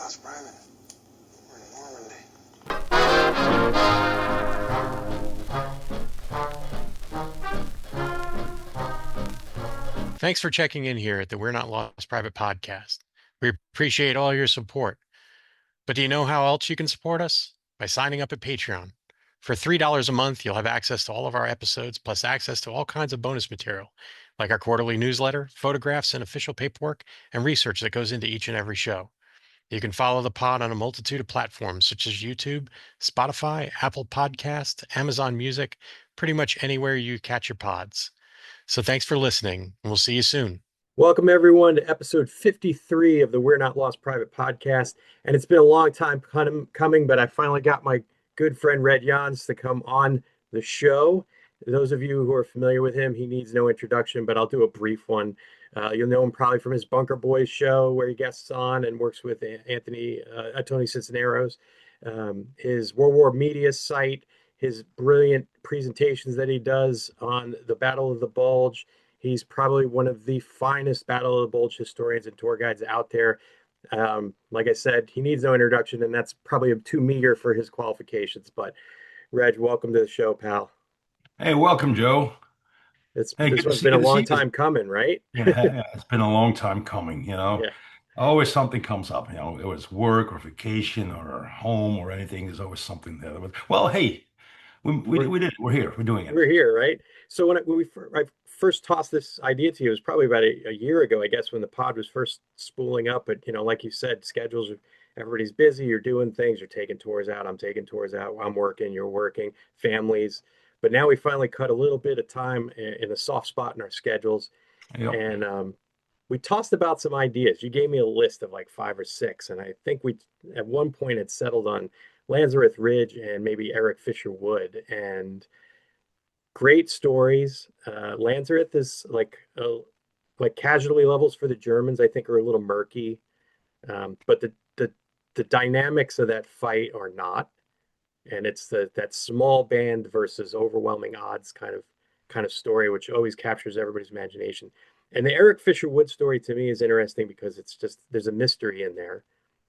lost private. We're in Normandy. Thanks for checking in here at the We're Not Lost Private podcast. We appreciate all your support. But do you know how else you can support us? By signing up at Patreon. For $3 a month, you'll have access to all of our episodes, plus access to all kinds of bonus material, like our quarterly newsletter, photographs, and official paperwork, and research that goes into each and every show. You can follow the pod on a multitude of platforms such as YouTube, Spotify, Apple Podcast, Amazon Music, pretty much anywhere you catch your pods. So thanks for listening, and we'll see you soon. Welcome, everyone, to episode 53 of the We're Not Lost Private podcast. And it's been a long time coming, but I finally got my good friend Reg Jans to come on the show. Those of you who are familiar with him, he needs no introduction, but I'll do a brief one. You'll know him probably from his Bunker Boys show, where he guests on and works with Tony Cisneros, his World War Media site, his brilliant presentations that he does on the Battle of the Bulge. He's probably one of the finest Battle of the Bulge historians and tour guides out there. Like I said, he needs no introduction, and that's probably too meager for his qualifications. But Reg, welcome to the show, pal. Hey, welcome, Joe. Hey, This one's been a good to see long you. time coming, right? Yeah, it's been a long time coming, Yeah, Always something comes up, it was work or vacation or home or anything. There's always something there. Well, hey, we're we did it. We're here. We're doing it. we're here, right? So I first tossed this idea to you, it was probably about a year ago, I guess, when the pod was first spooling up. But like you said, everybody's busy. You're doing things. You're taking tours out. I'm taking tours out. I'm working. You're working. Families. But now we finally cut a little bit of time in a soft spot in our schedules, Yep. and we tossed about some ideas. You gave me a list of like five or six, and I think we at one point had settled on Lazarus Ridge and maybe Eric Fisher Wood. And great stories. Lanzarote is like casualty levels for the Germans, I think, are a little murky. But the dynamics of that fight are not, and it's that small band versus overwhelming odds kind of story, which always captures everybody's imagination. And the Eric Fisher Wood story to me is interesting because it's just there's a mystery in there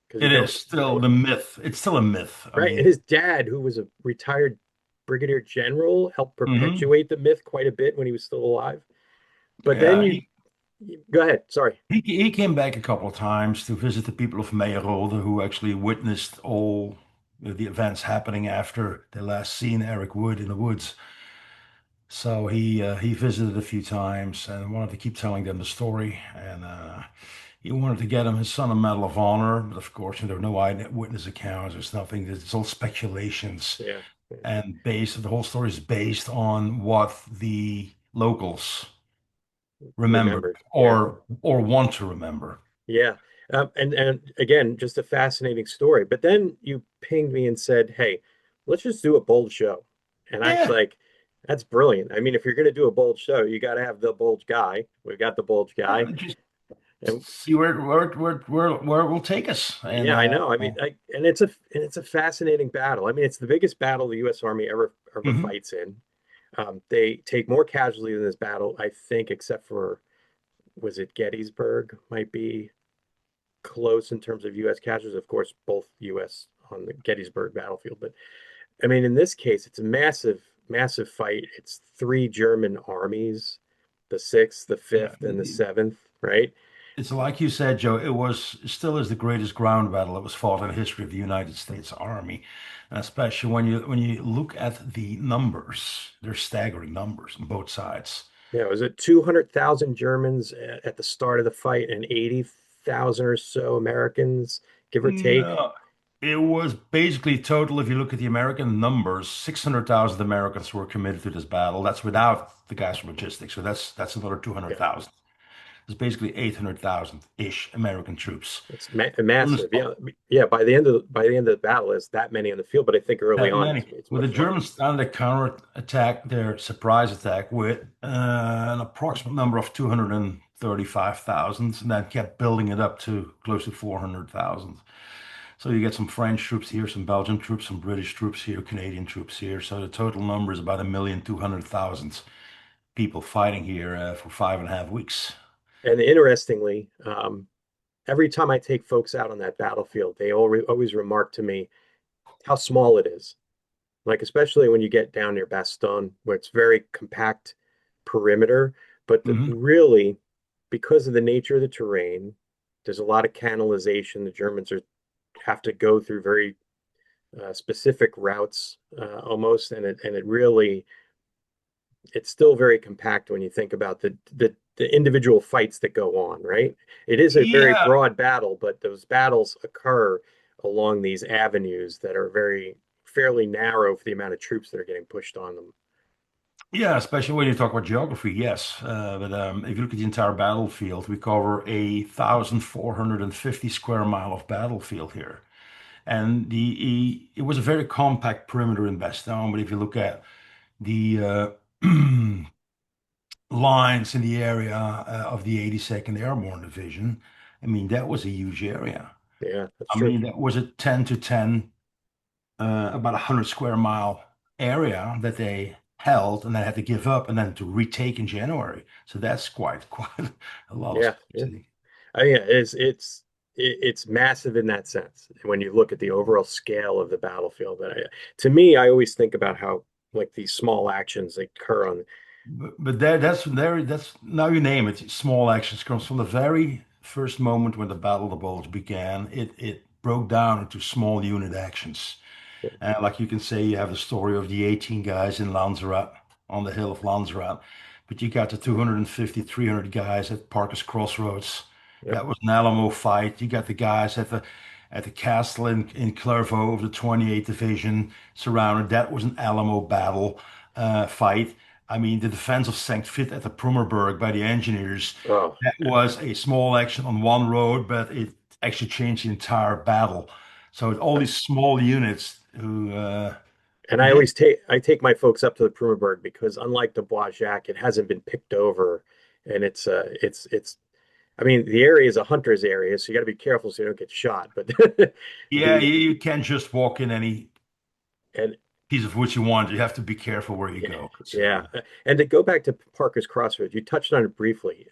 because you It is don't still the myth. It's still a myth. I right. And mean, his dad, who was a retired brigadier general, helped mhm. perpetuate the myth quite a bit when he was still alive. But then Yeah, you go ahead. Sorry. he came back a couple of times to visit the people of Meyerode, who actually witnessed all the events happening after they last seen Eric Wood in the woods. So he visited a few times and wanted to keep telling them the story. And he wanted to get him his son a Medal of Honor, but of course, there are no eyewitness accounts. There's nothing. It's all speculations, Yeah. and the whole story is based on what the locals remember Remembered. Yeah. or want to remember. Yeah. And again, just a fascinating story. But then you pinged me and said, "Hey, let's just do a bold show." And I was Yeah, like, "That's brilliant. I mean, if you're going to do a bold show, you got to have the bold guy. We've got the bold guy, just and see where it will take us. And yeah, I know. I mean, and it's a fascinating battle. I mean, it's the biggest battle the U.S. Army ever mhm. fights in. They take more casualties in this battle, I think, except for was it Gettysburg? Might be close in terms of U.S. casualties. Of course, both U.S. on the Gettysburg battlefield. But I mean, in this case, it's a massive, massive fight. It's three German armies, the Sixth, the Yeah. Fifth, and the Seventh, right? It's like you said, Joe, it was still is the greatest ground battle that was fought in the history of the United States Army. And especially when you look at the numbers, they're staggering numbers on both sides. Yeah, it was at 200,000 Germans at the start of the fight and 80,000 or so Americans, give or take. No, it was basically total, if you look at the American numbers, 600,000 Americans were committed to this battle. That's without the guys from logistics. So that's another Yeah, 200,000. It's basically 800,000-ish American troops. it's massive. Yeah, yeah. By the end of the battle, there's that many on the field. But I think early That on, many. it's Well, the much larger. Germans started a counter attack, their surprise attack, with an approximate number of 235,000, and then kept building it up to close to 400,000. So you get some French troops here, some Belgian troops, some British troops here, Canadian troops here. So the total number is about 1,200,000 people fighting here for 5.5 weeks. And interestingly, every time I take folks out on that battlefield, they always remark to me how small it is. Like, especially when you get down near Bastogne, where it's very compact perimeter, but Hmm. really, because of the nature of the terrain, there's a lot of canalization. The Germans have to go through very specific routes almost, and it really it's still very compact when you think about the individual fights that go on, right? It is a very Yeah, broad battle, but those battles occur along these avenues that are very fairly narrow for the amount of troops that are getting pushed on them. yeah, especially when you talk about geography, yes. But if you look at the entire battlefield, we cover 1,450 square mile of battlefield here. And it was a very compact perimeter in Bastogne. But if you look at the lines in the area of the 82nd Airborne Division, I mean, that was a huge area. Yeah, that's I true. mean, that was a 10 to 10, about 100 square mile area that they held and then had to give up and then to retake in January. So that's quite a lot of Yeah, space, yeah. I think. Yeah, it's massive in that sense. When you look at the overall scale of the battlefield, to me, I always think about how like these small actions occur on. But that's now you name it. Small actions comes from the very first moment when the Battle of the Bulge began. It broke down into small unit actions. Like you can say, you have the story of the 18 guys in Lanzarote on the hill of Lanzarote, but you got the 250, 300 guys at Parker's Crossroads. Yep. That was an Alamo fight. You got the guys at the castle in Clairvaux of the 28th Division surrounded. That was an Alamo battle fight. I mean, the defense of St. Vith at the Prummerberg by the engineers. Oh, That was a small action on one road, but it actually changed the entire battle. So all these small units who and did, I take my folks up to the Prummerberg because unlike the Bois Jacques, it hasn't been picked over, and it's. I mean, the area is a hunter's area, so you got to be careful so you don't get shot. But yeah, the you can't just walk in any and piece of what you want. You have to be careful where you yeah, go. 'Cause, yeah. And to go back to Parker's Crossroads, you touched on it briefly.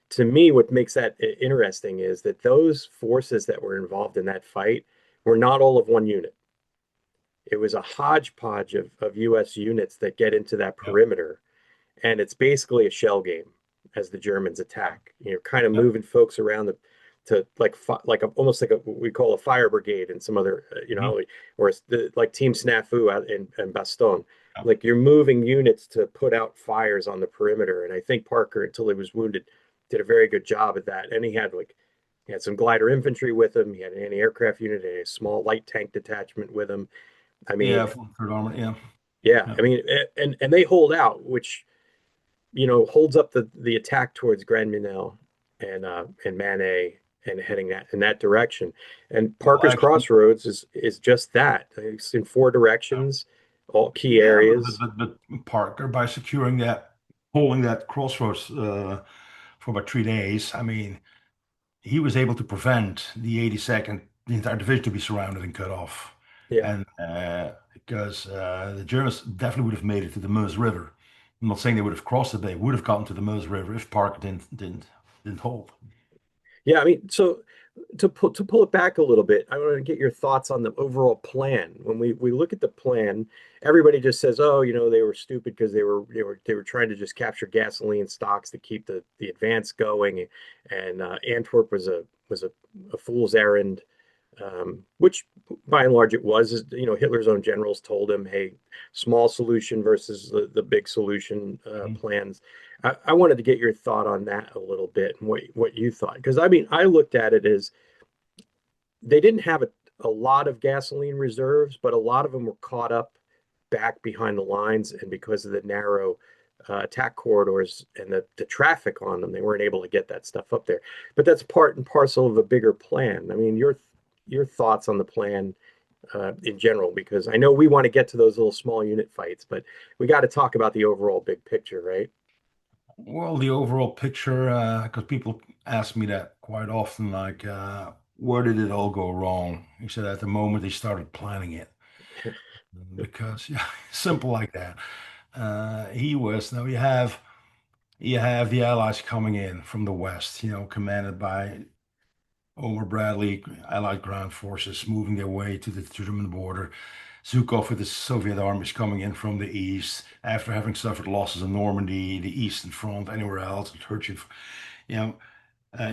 To me, what makes that interesting is that those forces that were involved in that fight were not all of one unit. It was a hodgepodge of U.S. units that get into that yeah, perimeter, and it's basically a shell game as the Germans attack. You're kind of yeah, moving folks around to almost like what we call a fire brigade and some other mhm, or like Team Snafu out in Bastogne. yeah, Like you're moving units to put out fires on the perimeter, and I think Parker, until he was wounded, did a very good job at that. And he had some glider infantry with him. He had an anti-aircraft unit, and a small light tank detachment with him. I yeah, mean, for third armor, yeah, yeah, yeah. I mean, and they hold out, which holds up the attack towards Grand Minel and Manet and heading that in that direction. And Well, Parker's actually, Crossroads is just that. It's in four directions, all key yeah, areas. but Parker by securing that, holding that crossroads for about 3 days. I mean, he was able to prevent the 82nd, the entire division to be surrounded and cut off. Yeah, And because the Germans definitely would have made it to the Meuse River. I'm not saying they would have crossed it, they would have gotten to the Meuse River if Parker didn't hold. yeah. I mean, so to pull it back a little bit, I want to get your thoughts on the overall plan. When we look at the plan, everybody just says, "Oh, they were stupid because they were trying to just capture gasoline stocks to keep the advance going, and Antwerp was a fool's errand." Which by and large it was. Hitler's own generals told him, "Hey, small solution versus the big solution Mhm. plans." I wanted to get your thought on that a little bit and what you thought, because I mean, I looked at it as they didn't have a lot of gasoline reserves, but a lot of them were caught up back behind the lines, and because of the narrow attack corridors and the traffic on them, they weren't able to get that stuff up there. But that's part and parcel of a bigger plan. I mean, your thoughts on the plan in general, because I know we want to get to those little small unit fights, but we got to talk about the overall big picture, right? Well, the overall picture, because people ask me that quite often, like, where did it all go wrong? He said at the moment they started planning it. Because, yeah, simple like that. Now you have the Allies coming in from the west, commanded by Over Bradley, Allied ground forces moving their way to the German border. Zhukov with the Soviet armies coming in from the east after having suffered losses in Normandy, the Eastern Front, anywhere else, Turkish. You know,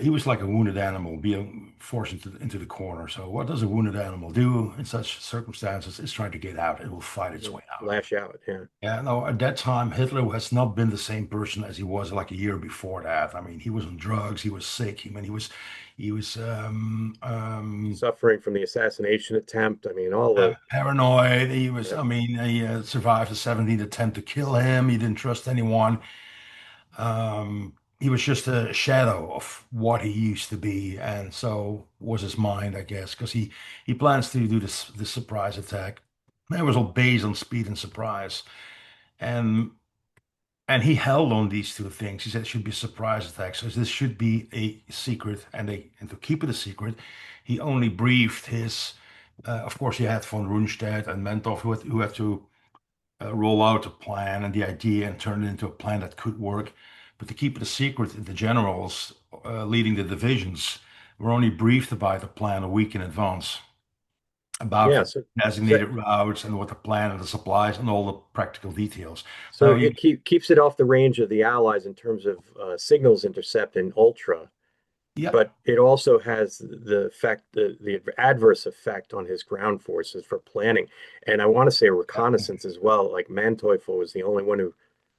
he was like a wounded animal being forced into the corner. So, what does a wounded animal do in such circumstances? It's trying to get out. It will fight its way out. Lash out. Yeah. Yeah, no, at that time, Hitler has not been the same person as he was like a year before that. I mean, he was on drugs, he was sick. I mean, he was Suffering from the assassination attempt. I mean, all the, paranoid. yeah. I mean, he survived the 17th attempt to kill him. He didn't trust anyone. He was just a shadow of what he used to be, and so was his mind, I guess, because he plans to do this surprise attack. It was all based on speed and surprise, and he held on these two things. He said it should be a surprise attack, so this should be a secret, and to keep it a secret, he only briefed his. Of course, he had von Rundstedt and Mentov who had to roll out a plan and the idea and turn it into a plan that could work. But to keep it a secret, the generals leading the divisions were only briefed about the plan a week in advance about Yeah. the So, designated routes and what the plan and the supplies and all the practical details. so Now, you, it keeps it off the range of the Allies in terms of signals intercept and ultra, yeah, but it also has the effect, the adverse effect on his ground forces for planning. And I want to say reconnaissance as well. Like Manteuffel was the only one who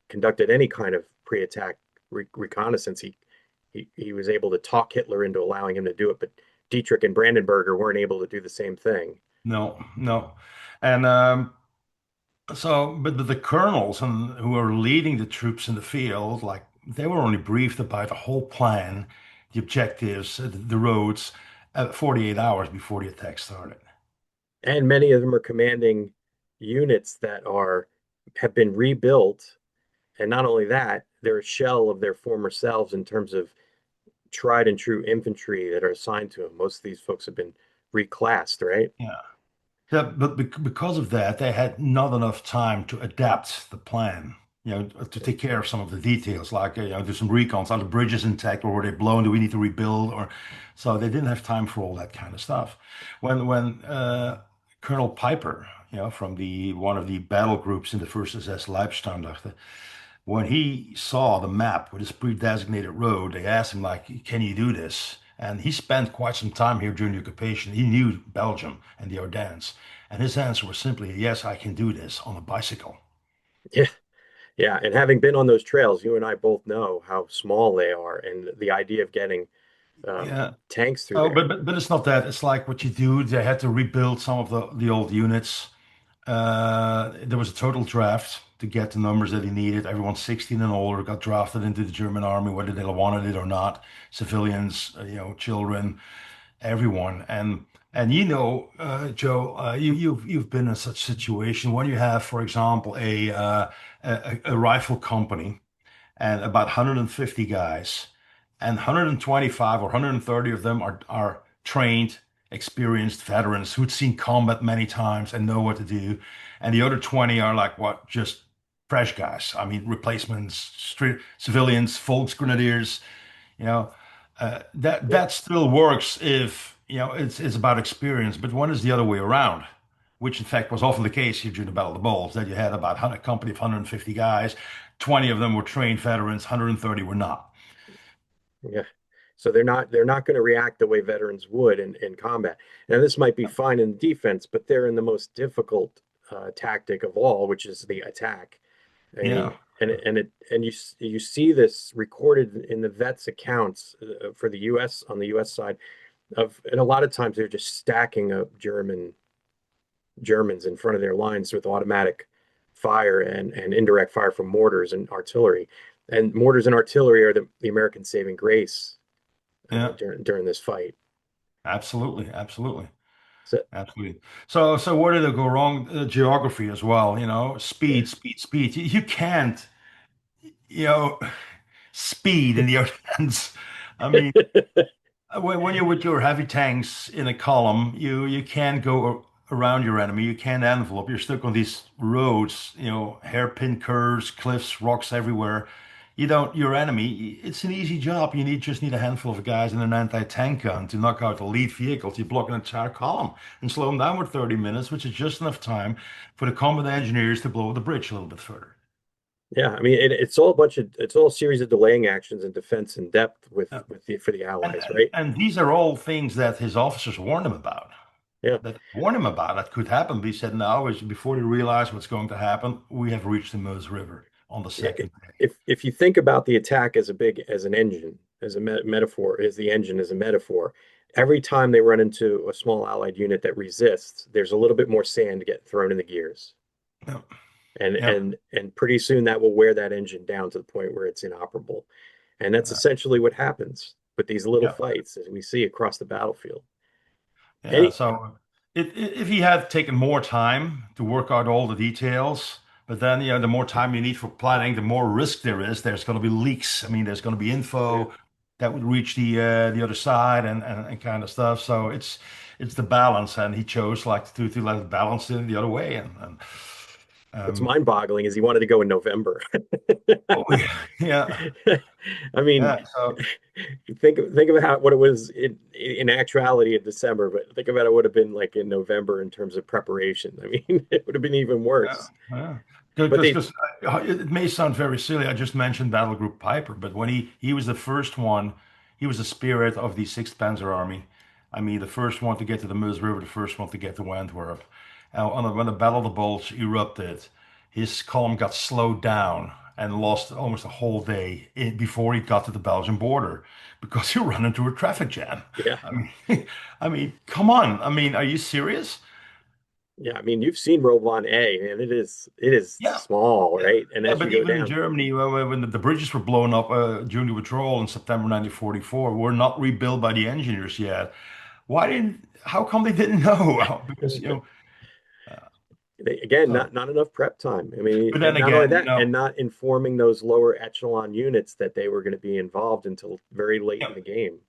conducted any kind of pre-attack reconnaissance. He was able to talk Hitler into allowing him to do it, but Dietrich and Brandenburger weren't able to do the same thing. no, no. And so, but the colonels and who are leading the troops in the field, like they were only briefed about the whole plan, the objectives, the roads, 48 hours before the attack started. And many of them are commanding units that are have been rebuilt. And not only that, they're a shell of their former selves in terms of tried and true infantry that are assigned to them. Most of these folks have been reclassed, right? Yeah. Yeah, but because of that, they had not enough time to adapt the plan, to take care of some of the details, like, do some recons. Are the bridges intact or were they blown? Do we need to rebuild? Or so they didn't have time for all that kind of stuff. When Colonel Piper, from the one of the battle groups in the first SS Leibstandarte, when he saw the map with his pre-designated road, they asked him like, "Can you do this?" And he spent quite some time here during the occupation. He knew Belgium and the Ardennes, and his answer was simply, "Yes, I can do this on a bicycle." Yeah. Yeah. And having been on those trails, you and I both know how small they are. And the idea of getting Yeah. tanks through Oh, there. but it's not that. It's like what you do. They had to rebuild some of the old units. There was a total draft to get the numbers that he needed. Everyone 16 and older got drafted into the German army, whether they wanted it or not. Civilians, children, everyone. And Joe, you've been in such situation when you have, for example, a rifle company and about 150 guys, and 125 or 130 of them are trained, experienced veterans who'd seen combat many times and know what to do, and the other 20 are like what, just fresh guys. I mean, replacements, street civilians, Volksgrenadiers. You know, Yeah. that still works if it's about experience. But when is the other way around? Which in fact was often the case here during the Battle of the Bulge, that you had about a company of 150 guys, 20 of them were trained veterans, 130 were not. Yeah. So they're not going to react the way veterans would in combat. Now this might be fine in defense, but they're in the most difficult tactic of all, which is the attack. I Yeah, mean, and you see this recorded in the vets accounts for the U.S. on the U.S. side and a lot of times they're just stacking up Germans in front of their lines with automatic fire and indirect fire from mortars and artillery. And mortars and artillery are the American saving grace yeah, during this fight. absolutely, absolutely, So absolutely. So where did it go wrong? Geography as well, yeah. speed, speed, speed. You can't, you know, speed in the Ardennes. I mean, when you're with your heavy tanks in a column, you can't go around your enemy. You can't envelop. You're stuck on these roads, hairpin curves, cliffs, rocks everywhere. you don't, your enemy, it's an easy job. Just need a handful of guys and an anti-tank gun to knock out the lead vehicles. You block an entire column and slow them down for 30 minutes, which is just enough time for the combat engineers to blow the bridge a little bit further. Yeah, I mean, it's all a series of delaying actions and defense in depth Yeah. for the Allies, right? And these are all things that his officers warned him about. Yeah. That warned him about that could happen. But he said, no, before they realize what's going to happen, we have reached the Meuse River on the Yeah, second day. if you think about the attack as an engine, as a metaphor, as the engine as a metaphor, every time they run into a small Allied unit that resists, there's a little bit more sand getting thrown in the gears. Yeah. And Yeah. and pretty soon that will wear that engine down to the point where it's inoperable. And that's essentially what happens with these little Yeah. fights as we see across the battlefield. Yeah, Any so if he had taken more time to work out all the details, but then the more time you need for planning, the more risk there is. There's going to be leaks. I mean, there's going to be Yeah. info that would reach the other side and kind of stuff. So it's the balance, and he chose like to let it balance in the other way. And What's um, mind-boggling is he wanted to go in November. oh yeah, I mean, yeah. So think of how what it was in actuality in December, but think about it would have been like in November in terms of preparation. I mean, it would have been even yeah, worse. yeah. But they, Because it may sound very silly. I just mentioned Battle Group Piper, but when he was the first one, he was the spirit of the Sixth Panzer Army. I mean, the first one to get to the Meuse River, the first one to get to Antwerp. When the Battle of the Bulge erupted, his column got slowed down and lost almost a whole day before he got to the Belgian border because he ran into a traffic jam. yeah, I mean, I mean, come on. I mean, are you serious? yeah. I mean, you've seen Robot A, and it is Yeah. small, Yeah, right? And yeah, as you but go even in down, Germany, when the bridges were blown up during the withdrawal in September 1944, were not rebuilt by the engineers yet. How come they didn't know? Because, uh, again, so, not enough prep time. I mean, but and then not only again, that, and not informing those lower echelon units that they were going to be involved until very late in yeah, the game.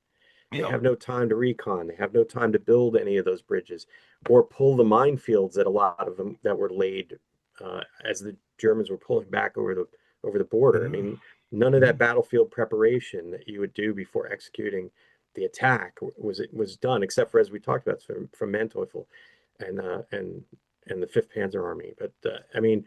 They yeah, have no time to recon. They have no time to build any of those bridges or pull the minefields that a lot of them that were laid as the Germans were pulling back over the border. I yeah, mean, none of yeah, that battlefield preparation that you would do before executing the attack was done, except for as we talked about from Manteuffel and the Fifth Panzer Army. But I mean,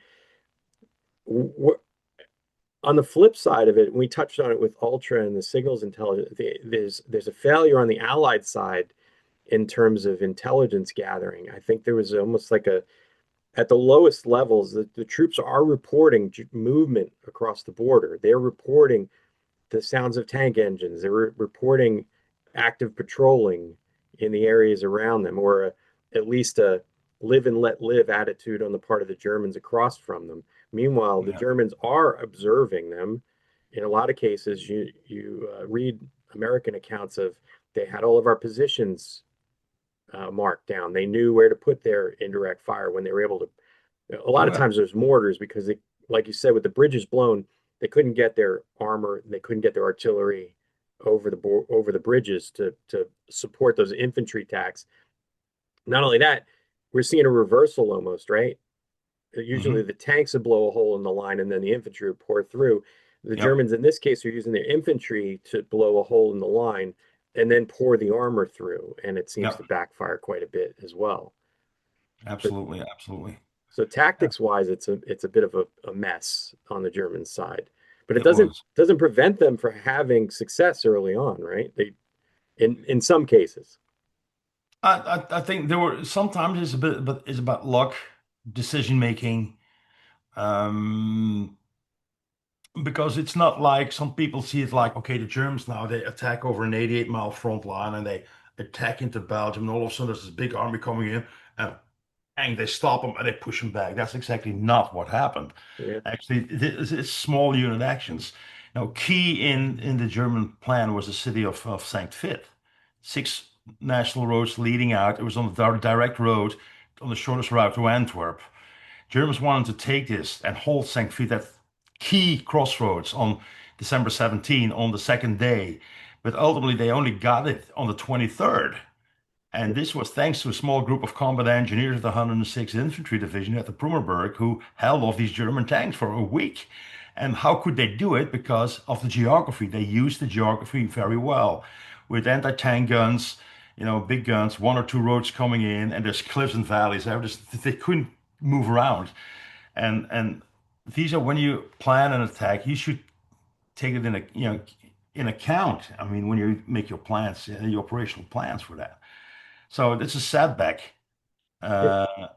on the flip side of it, we touched on it with Ultra and the signals intelligence. There's a failure on the Allied side in terms of intelligence gathering. I think there was almost like at the lowest levels, the troops are reporting movement across the border. They're reporting the sounds of tank engines. They're reporting active patrolling in the areas around them, or at least a live and let live attitude on the part of the Germans across from them. Meanwhile, the yeah, Germans are observing them. In a lot of cases, you read American accounts of they had all of our positions marked down. They knew where to put their indirect fire when they were able to. A lot oh of yeah, times there's mortars because they, like you said, with the bridges blown, they couldn't get their armor, they couldn't get their artillery over the bridges to support those infantry attacks. Not only that, we're seeing a reversal almost, right? Usually hmm the tanks would blow a hole in the line and then the infantry would pour through. The yep, Germans in this case are using their infantry to blow a hole in the line and then pour the armor through, and it seems yep, to backfire quite a bit as well. So, absolutely, absolutely. so Yeah, tactics wise, it's a bit of a mess on the German side, but it it was. doesn't prevent them from having success early on, right? They in some cases. I think there were sometimes it's a bit, but it's about luck, decision making. Um, because it's not like some people see it like, okay, the Germans now they attack over an 88-mile front line and they attack into Belgium, and all of a sudden there's this big army coming in, and they stop them and they push them back. That's exactly not what happened. Yeah, Actually, it's small unit actions. Now, key in the German plan was the city of St. Vith. Six national roads leading out. It was on the direct road, on the shortest route to Antwerp. Germans wanted to take this and hold St. Vith at key crossroads on December 17 on the second day. But ultimately, they only got it on the 23rd. And this was thanks to a small group of combat engineers of the 106th Infantry Division at the Brummerberg who held off these German tanks for a week. And how could they do it? Because of the geography. They used the geography very well with anti-tank guns, big guns, one or two roads coming in, and there's cliffs and valleys. They couldn't move around. And these are when you plan an attack, you should take it in account. I mean, when you make your plans, your operational plans for that. So it's a setback. Yeah, Uh,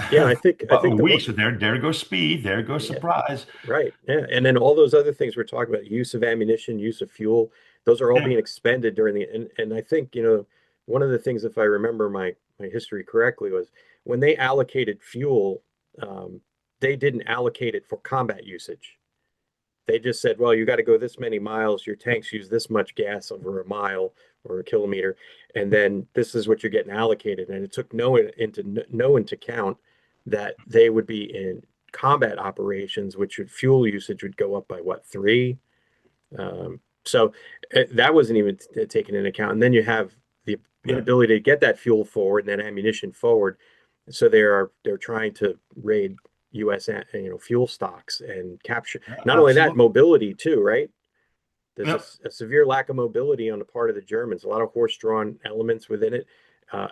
yeah. I but a think the week. So there goes speed. There goes yeah, surprise. right. Yeah, and then all those other things we're talking about, use of ammunition, use of fuel, those are all Yeah, being expended during the and I think, one of the things, if I remember my history correctly, was when they allocated fuel, um, they didn't allocate it for combat usage. They just said, well, you got to go this many miles, your tanks use this much gas over a mile or a kilometer, and then this is what you're getting allocated. And it took no into account that they would be in combat operations, which would fuel usage would go up by what, three? So that wasn't even taken into account. And then you have the yeah, inability to get that fuel forward and that ammunition forward. So they're trying to raid U.S. Fuel stocks and capture. yeah, Not only that, absolutely. mobility too, right? There's Yeah. a severe lack of mobility on the part of the Germans. A lot of horse-drawn elements within it.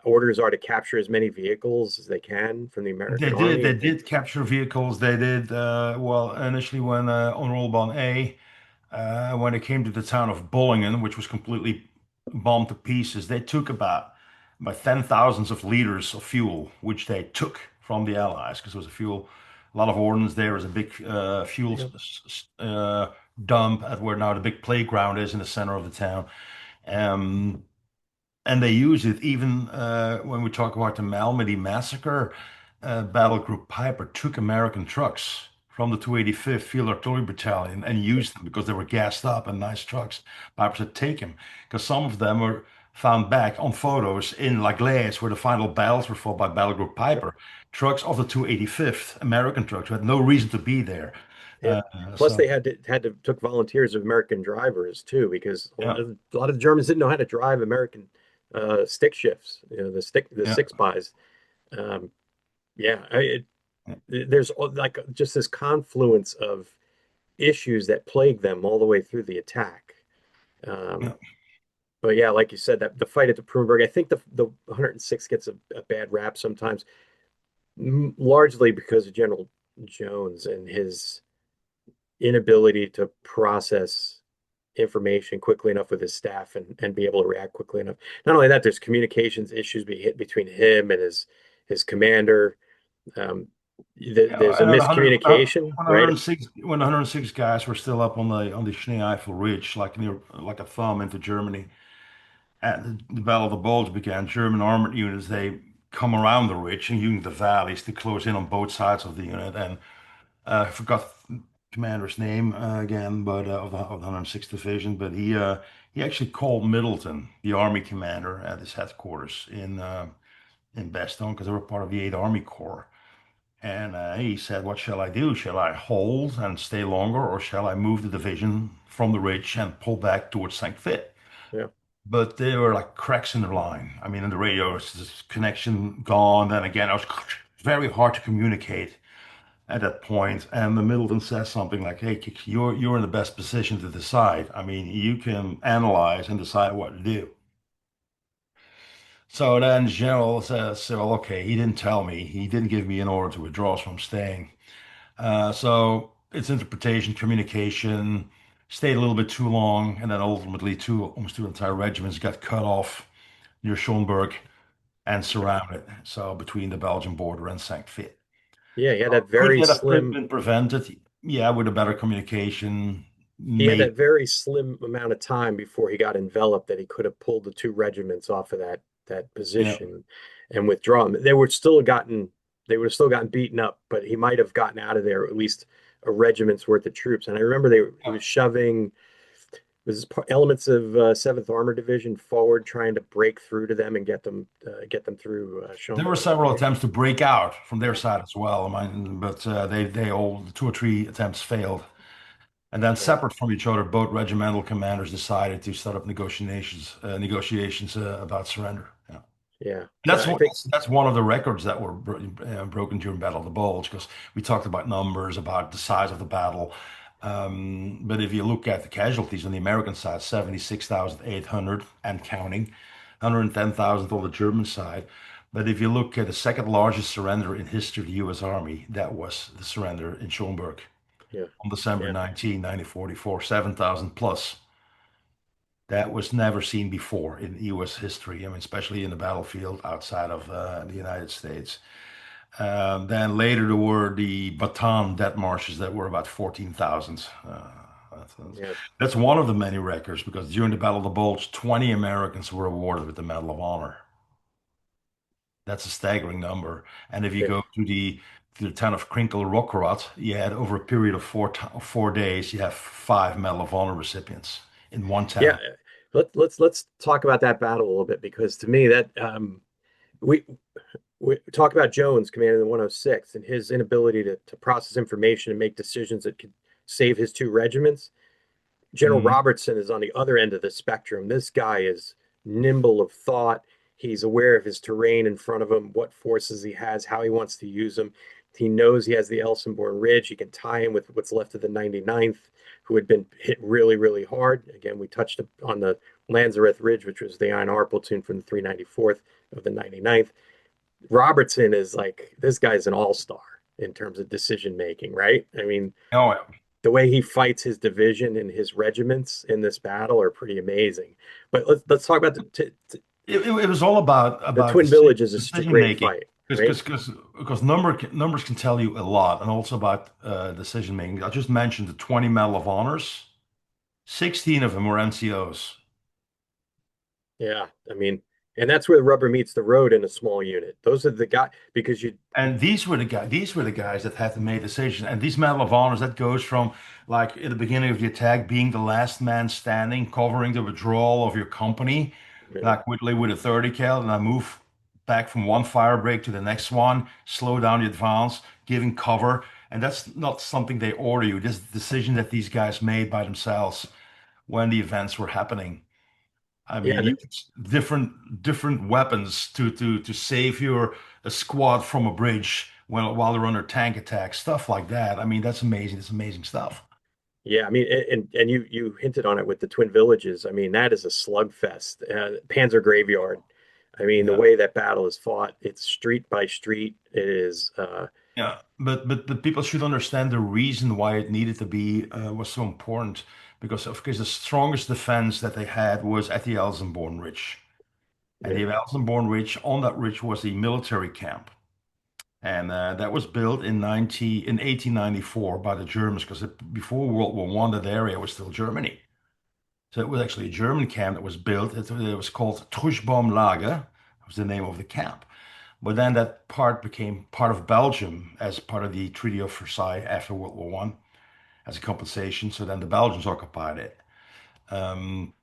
Orders are to capture as many vehicles as they can from the They American did. army. They did capture vehicles. They did. Well, initially when on Rollbahn A, when it came to the town of Bollingen, which was completely bombed to pieces, they took about 10,000 of liters of fuel, which they took from the Allies because there was a lot of ordnance there. Was a big fuel Yeah, dump at where now the big playground is in the center of the town. Um, and they use it even when we talk about the Malmedy massacre. Battle Group Piper took American trucks from the 285th Field Artillery Battalion and used them because they were gassed up and nice trucks. Piper said, take them because some of them were found back on photos in La Glace where the final battles were fought by Battle Group yeah, Piper. Trucks of the 285th, American trucks, who had no reason to be there. yeah. Uh, Plus, so, they had to took volunteers of American drivers too, because a yeah, lot of a lot of the Germans didn't know how to drive American stick shifts. The yeah, six bys. Um, yeah, there's like just this confluence of issues that plague them all the way through the attack. Um, yeah. but yeah, like you said, that the fight at the Prunenberg, I think the 106 gets a bad rap sometimes, largely because of General Jones and his inability to process information quickly enough with his staff and be able to react quickly enough. Not only that, there's communications issues between him and his commander. Um, there's a And miscommunication, right? 106, when 106 guys were still up on the Schnee Eifel Ridge, like a thumb into Germany, and the Battle of the Bulge began. German armored units they come around the ridge and using the valleys to close in on both sides of the unit. And I forgot the commander's name again, but of the 106th Division. But he actually called Middleton, the army commander, at his headquarters in Bastogne because they were part of the 8th Army Corps. And he said, what shall I do? Shall I hold and stay longer, or shall I move the division from the ridge and pull back towards St. Fit? Yeah. But there were like cracks in the line. I mean, in the radio, it's just connection gone. Then again, it was very hard to communicate at that point. And the Middleton says something like, hey, Kik, you're in the best position to decide. I mean, you can analyze and decide what to do. So then General says, well, okay, he didn't tell me. He didn't give me an order to withdraw, so I'm staying. So it's interpretation, communication, stayed a little bit too long, and then ultimately almost two entire regiments got cut off near Schoenberg and surrounded. So between the Belgian border and St. Fit. Yeah, he had So that could very that have slim been prevented? Yeah, with a better communication, he had maybe. that very slim amount of time before he got enveloped that he could have pulled the two regiments off of that Yeah. position and withdrawn. They would have still gotten beaten up, but he might have gotten out of there at least a regiment's worth of troops. And I remember he was shoving elements of Seventh Armored Division forward, trying to break through to them and get them through There were Schoenberg. several attempts to break out from their side as well. I mean, but they all two or three attempts failed. And then Yeah, separate from each other, both regimental commanders decided to start up negotiations about surrender. Yeah. yeah. And I think that's one of the records that were broken during Battle of the Bulge because we talked about numbers, about the size of the battle. But if you look at the casualties on the American side, 76,800 and counting, 110,000 on the German side. But if you look at the second largest surrender in history of the U.S. Army, that was the surrender in Schomberg Yeah. on December Yeah. 19, 1944, 7,000 plus. That was never seen before in U.S. history. I mean, especially in the battlefield outside of the United States. Then later there were the Bataan death marches that were about 14,000. That's, Yeah. that's one of the many records because during the Battle of the Bulge, 20 Americans were awarded with the Medal of Honor. That's a staggering number. And if you Yeah. go to the town of Krinkel Rockrot, you had over a period of 4 days, you have 5 Medal of Honor recipients in one Yeah. town. Let's talk about that battle a little bit because to me that we we talk about Jones commanding the 106 and his inability to process information and make decisions that could save his two regiments. General Mhm. Robertson is on the other end of the spectrum. This guy is nimble of thought. He's aware of his terrain in front of him, what forces he has, how he wants to use them. He knows he has the Elsenborn Ridge. He can tie him with what's left of the 99th, who had been hit really, really hard. Again, we touched on the Lanzareth Ridge, which was the INR platoon from the 394th of the 99th. Robertson is like, this guy's an all-star in terms of decision making, right? I mean, Oh, yeah. the way he fights his division and his regiments in this battle are pretty amazing. But let's talk about It was all about the about Twin Villages is just a decision great making fight, right? because numbers can tell you a lot, and also about decision making. I just mentioned the 20 Medal of Honors. 16 of them were NCOs. Yeah, I mean, and that's where the rubber meets the road in a small unit. Those are the guys because you, And these were the guys that had to make decisions. And these Medal of Honors, that goes from like in the beginning of the attack, being the last man standing, covering the withdrawal of your company, you know, like with a 30 cal, and I move back from one fire break to the next one, slow down the advance, giving cover. And that's not something they order you. This is a decision that these guys made by themselves when the events were happening. I yeah, mean, you could different weapons to save your a squad from a bridge while they're under tank attack, stuff like that. I mean, that's amazing. It's amazing stuff. yeah. I mean, and you hinted on it with the Twin Villages. I mean, that is a slugfest. Panzer Graveyard. I mean, the Yeah, way that battle is fought, it's street by street. It is, yeah. But people should understand the reason why it needed to be was so important because of course the strongest defense that they had was at the Elsenborn Ridge, and yeah. the Elsenborn Ridge on that ridge was a military camp. And that was built in 1894 by the Germans because before World War One, that area was still Germany. So it was actually a German camp that was built. It was called Truschbaumlager. That was the name of the camp. But then that part became part of Belgium as part of the Treaty of Versailles after World War One as a compensation. So then the Belgians occupied it. Um,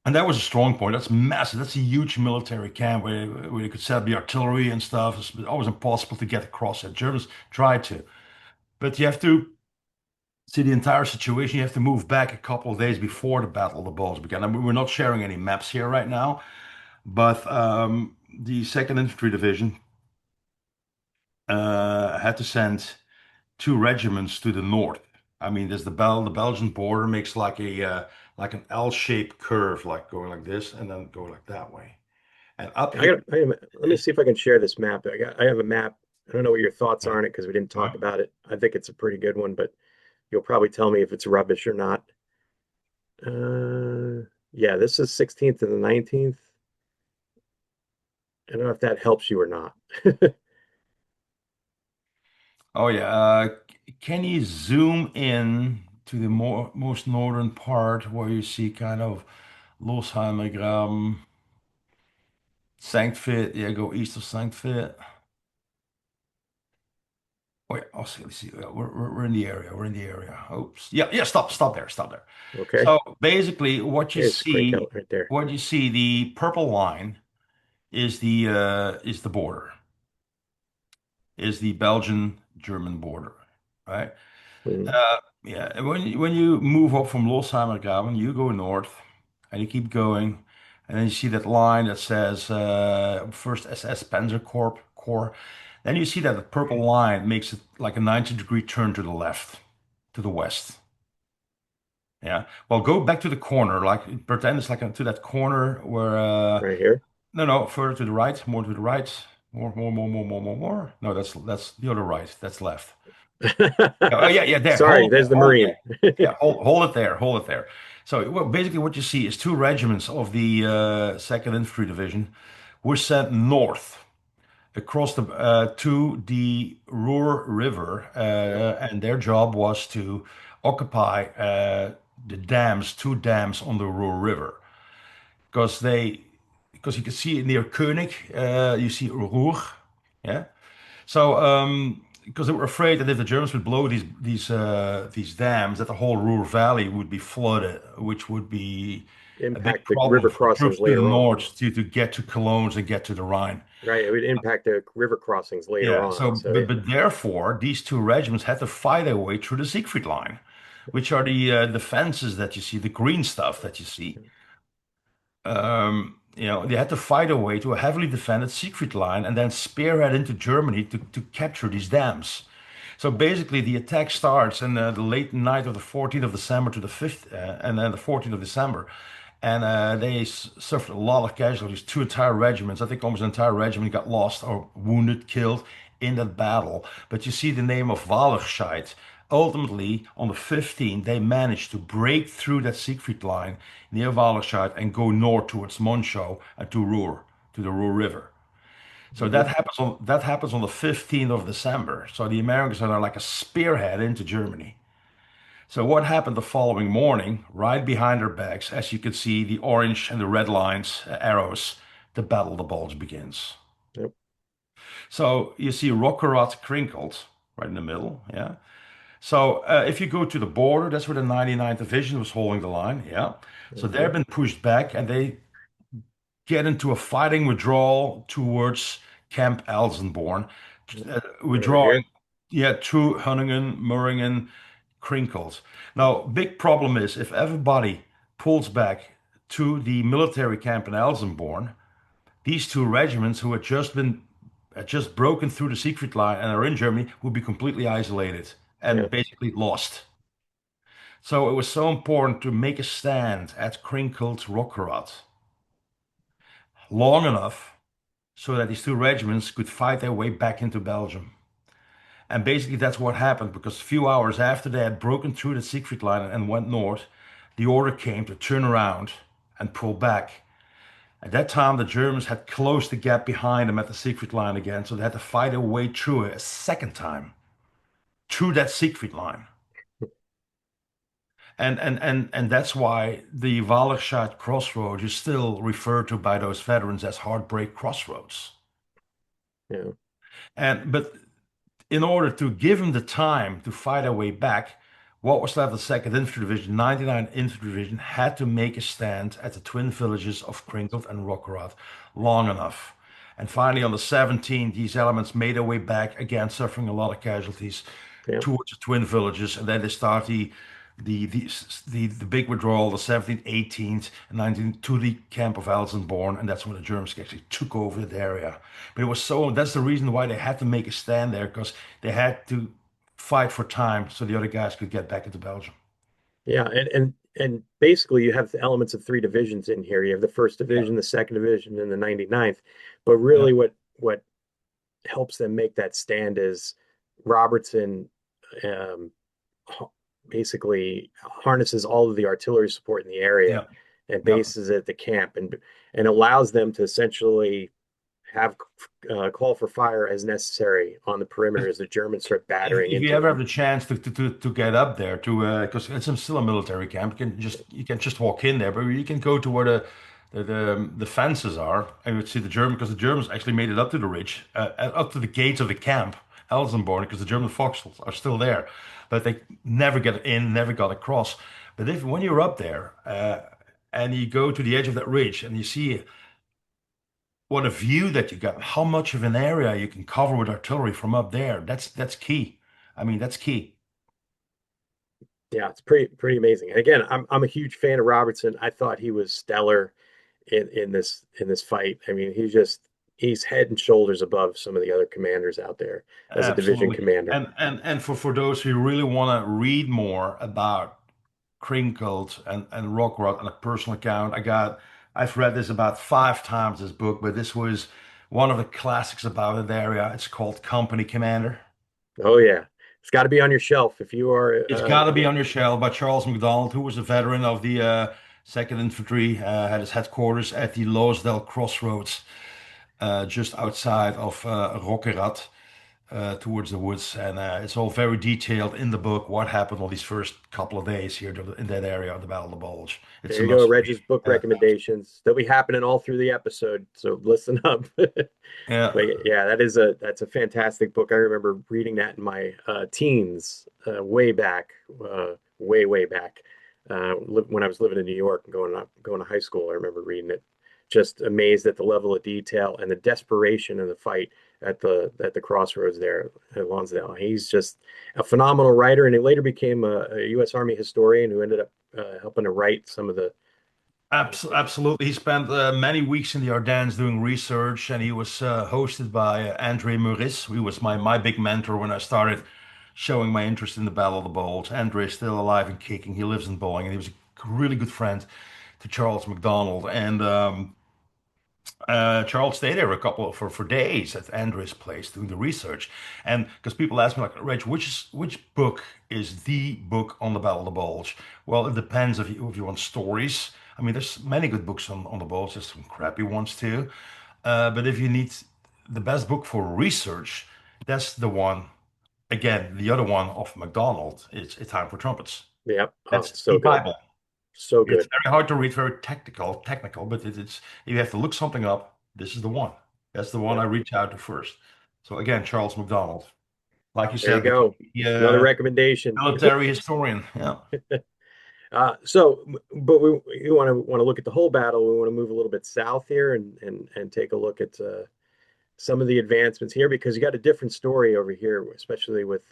and that was a strong point. That's massive. That's a huge military camp where you could set up the artillery and stuff. It's always impossible to get across it. Germans tried to. But you have to see the entire situation. You have to move back a couple of days before the Battle of the Bulge began. I mean, we're not sharing any maps here right now, but the Second Infantry Division had to send two regiments to the north. I mean, there's the Belgian border makes like an L-shaped curve, like going like this and then go like that way. And up here Let me is see if I can share this map. I have a map. I don't know what your thoughts are on it because we didn't talk uh, about it. I think it's a pretty good one, but you'll probably tell me if it's rubbish or not. Yeah, this is 16th and the 19th. I don't know if that helps you or not. oh yeah. Can you zoom in to the most northern part where you see kind of Losheimer Graben, Sankt Fit? Yeah, go east of Sankt Fit. Oh yeah, oh, see, yeah, we're in the area. We're in the area. Oops. Yeah, yeah. Stop there. Stop there. Okay, So basically, what you here's see, Krinkel right there. the purple line is the border, is the Belgian-German border, right? Mhm. Yeah, and when you move up from Losheimergraben, you go north and you keep going, and then you see that line that says first SS Panzer Corps. Then you see that the purple line makes it like a 90-degree turn to the left, to the west. Yeah. Well, go back to the corner, like pretend it's like to that corner where Right here. no, further to the right, more to the right, more. No, that's the other right. That's left. Oh yeah, there. Sorry, Hold it there's there. the Hold Marine. yeah, hold it there. Hold it there. So well, basically, what you see is two regiments of the Second Infantry Division were sent north across the to the Ruhr River, Yep. and their job was to occupy the dams, two dams on the Ruhr River, because because you can see it near König, you see Ruhr, yeah. So because they were afraid that if the Germans would blow these dams, that the whole Ruhr Valley would be flooded, which would be a big Impact the problem river for the crossings troops to the later on. north to get to Cologne and get to the Rhine. Right. It would impact the river crossings later Yeah, on. so So yeah. but therefore these two regiments had to fight their way through the Siegfried Line, which are the fences that you see, the green stuff that you see. They had to fight their way to a heavily defended Siegfried Line and then spearhead into Germany to capture these dams. So basically, the attack starts in the late night of the 14th of December to the 5th, and then the 14th of December. And they suffered a lot of casualties. Two entire regiments, I think almost an entire regiment got lost or wounded, killed in that battle. But you see the name of Wallerscheid. Ultimately, on the 15th, they managed to break through that Siegfried line near Wallerscheid and go north towards Monschau and to Ruhr, to the Ruhr River. So Mhm. that happens on the 15th of December. So the Americans are like a spearhead into Germany. So what happened the following morning, right behind their backs, as you can see, the orange and the red lines, arrows, the Battle of the Bulge begins. Yep. So you see Rockerot crinkled right in the middle, yeah. So if you go to the border, that's where the 99th Division was holding the line, yeah. So they've Mhm. been pushed back and they get into a fighting withdrawal towards Camp Elsenborn, Yep. Right over withdrawing, here. yeah, through Hunningen, Murringen, Crinkles. Now, big problem is if everybody pulls back to the military camp in Elsenborn, these two regiments who had just broken through the secret line and are in Germany would be completely isolated Yeah. and basically lost. So it was so important to make a stand at Crinkled Rockerot long enough so that these two regiments could fight their way back into Belgium. And basically, that's what happened because a few hours after they had broken through the Siegfried line and went north, the order came to turn around and pull back. At that time, the Germans had closed the gap behind them at the Siegfried line again, so they had to fight their way through it a second time, through that Siegfried line. And that's why the Wallerscheid crossroads is still referred to by those veterans as Heartbreak Crossroads. Yeah. But in order to give them the time to fight their way back, what was left of the 2nd Infantry Division, 99th Infantry Division, had to make a stand at the twin villages of Kringled and Rockerod long enough. And finally, on the 17th, these elements made their way back, again, suffering a lot of casualties Yeah. towards the twin villages. And then they start the big withdrawal, the 17th, 18th, and 19th, to the camp of Elsenborn. And that's when the Germans actually took over that area. But it was that's the reason why they had to make a stand there, because they had to fight for time so the other guys could get back into Belgium. Yeah. And basically you have the elements of three divisions in here. You have the first Yeah, division, the second division, and the 99th. But yeah, really what helps them make that stand is Robertson um, basically harnesses all of the artillery support in the area yeah, and yeah. bases it at the camp and allows them to essentially have call for fire as necessary on the perimeter as the Germans start battering If you into ever them. have the chance to get up there to because it's still a military camp, you can just walk in there, but you can go to where the fences are, and you would see the German because the Germans actually made it up to the ridge, up to the gates of the camp, Elsenborn, because the German foxholes are still there, but they never get in, never got across. But if when you're up there and you go to the edge of that ridge and you see what a view that you got, how much of an area you can cover with artillery from up there. That's key. I mean, that's key. Yeah, it's pretty amazing. And again, I'm a huge fan of Robertson. I thought he was stellar in this fight. I mean, he's head and shoulders above some of the other commanders out there as a division Absolutely. commander. And for those who really want to read more about crinkled and rock rot and a personal account. I've read this about 5 times, this book, but this was one of the classics about the area. It's called Company Commander. Oh yeah, it's got to be on your shelf if you are. It's got to be on your shelf by Charles MacDonald, who was a veteran of the 2nd Infantry, had his headquarters at the Loosdale Crossroads, just outside of Rockerat, towards the woods. And it's all very detailed in the book what happened on these first couple of days here in that area of the Battle of the Bulge. It's There a you go, must Reg's read. book recommendations. They'll be happening all through the episode, so listen up. Yeah. But yeah, that's a fantastic book. I remember reading that in my teens, way back, way back, when I was living in New York and going to high school. I remember reading it, just amazed at the level of detail and the desperation of the fight at the crossroads there at Lonsdale. He's just a phenomenal writer, and he later became a U.S. Army historian who ended up helping to write some of the. Absolutely. He spent many weeks in the Ardennes doing research, and he was hosted by Andre Meurice, who was my big mentor when I started showing my interest in the Battle of the Bulge. Andre is still alive and kicking. He lives in Bowling, and he was a really good friend to Charles MacDonald. And Charles stayed there for days at Andre's place doing the research, and because people ask me like, Reg, which book is the book on the Battle of the Bulge? Well, it depends if you want stories. I mean, there's many good books on the Bulge. There's some crappy ones too, but if you need the best book for research, that's the one. Again, the other one of MacDonald is A Time for Trumpets. Yeah, oh, That's it's the so good, Bible. so It's good. very hard to read, very technical, but it's if you have to look something up, this is the one. That's the one Yeah, I reach out to first. So again, Charles MacDonald, like you there you said, go. the Another recommendation. military historian. Yeah. But we want to look at the whole battle. We want to move a little bit south here and take a look at some of the advancements here because you got a different story over here, especially with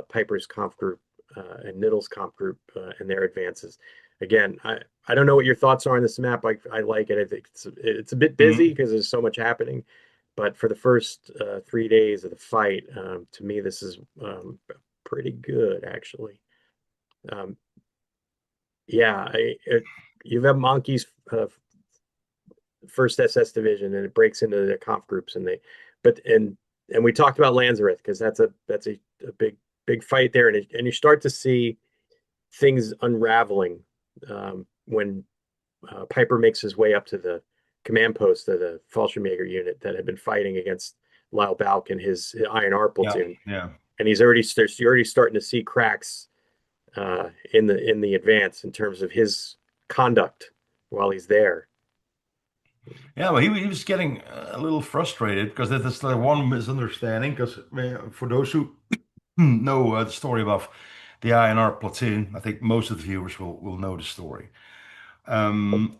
Piper's Conf Group and Niddle's Conf Group and their advances. Again, I don't know what your thoughts are on this map. I like it. I think it's a bit busy Mhm. because there's so much happening. But for the first 3 days of the fight, to me, this is pretty good, actually. Um, yeah, you have Monkey's first SS division, and it breaks into the conf groups, but and we talked about Lanzareth because that's a big fight there, and you start to see things unraveling when Piper makes his way up to the command post of the Fallschirmjäger unit that had been fighting against Lyle Balk and his INR Yeah. platoon, Yeah. and you're already starting to see cracks in the advance in terms of his conduct while he's there. Yeah. Well, he was getting a little frustrated because there's like one misunderstanding. Because for those who know the story about the INR platoon, I think most of the viewers will know the story. Um,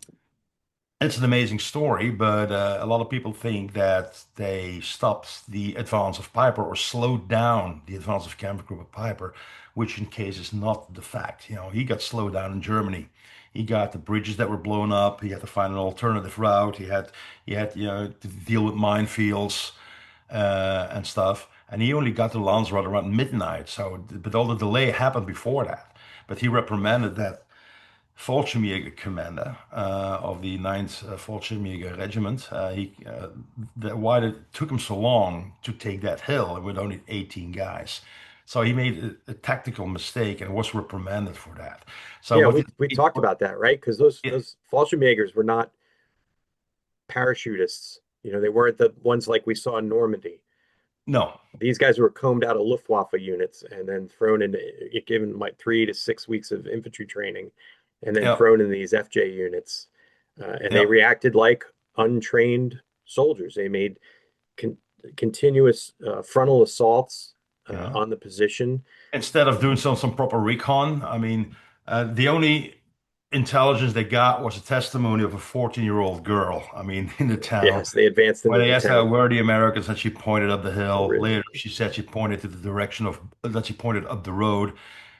It's an amazing story, but a lot of people think that they stopped the advance of Piper or slowed down the advance of Camp Group of Piper, which in case is not the fact. He got slowed down in Germany. He got the bridges that were blown up. He had to find an alternative route. He had to deal with minefields and stuff. And he only got to Landsrod around midnight. But all the delay happened before that. But he reprimanded that Fallschirmjäger commander of the 9th Fallschirmjäger Regiment. Why it took him so long to take that hill with only 18 guys. So he made a tactical mistake and was reprimanded for that. So Yeah, what we talked about that, right? Because those it- those Fallschirmjägers were not parachutists. They weren't the ones like we saw in Normandy. no, These guys were combed out of Luftwaffe units and then thrown into given like 3 to 6 weeks of infantry training, and then yeah, thrown in these FJ units, and they yeah, reacted like untrained soldiers. They made con continuous frontal assaults yeah. on the position. Instead of doing some proper recon, I mean, the only intelligence they got was a testimony of a 14-year-old girl. I mean, in the town. Yes, they advanced When into they the asked her town. where are the Americans, and she pointed up the Oh, hill. really? Later, she said she pointed to the direction of that she pointed up the road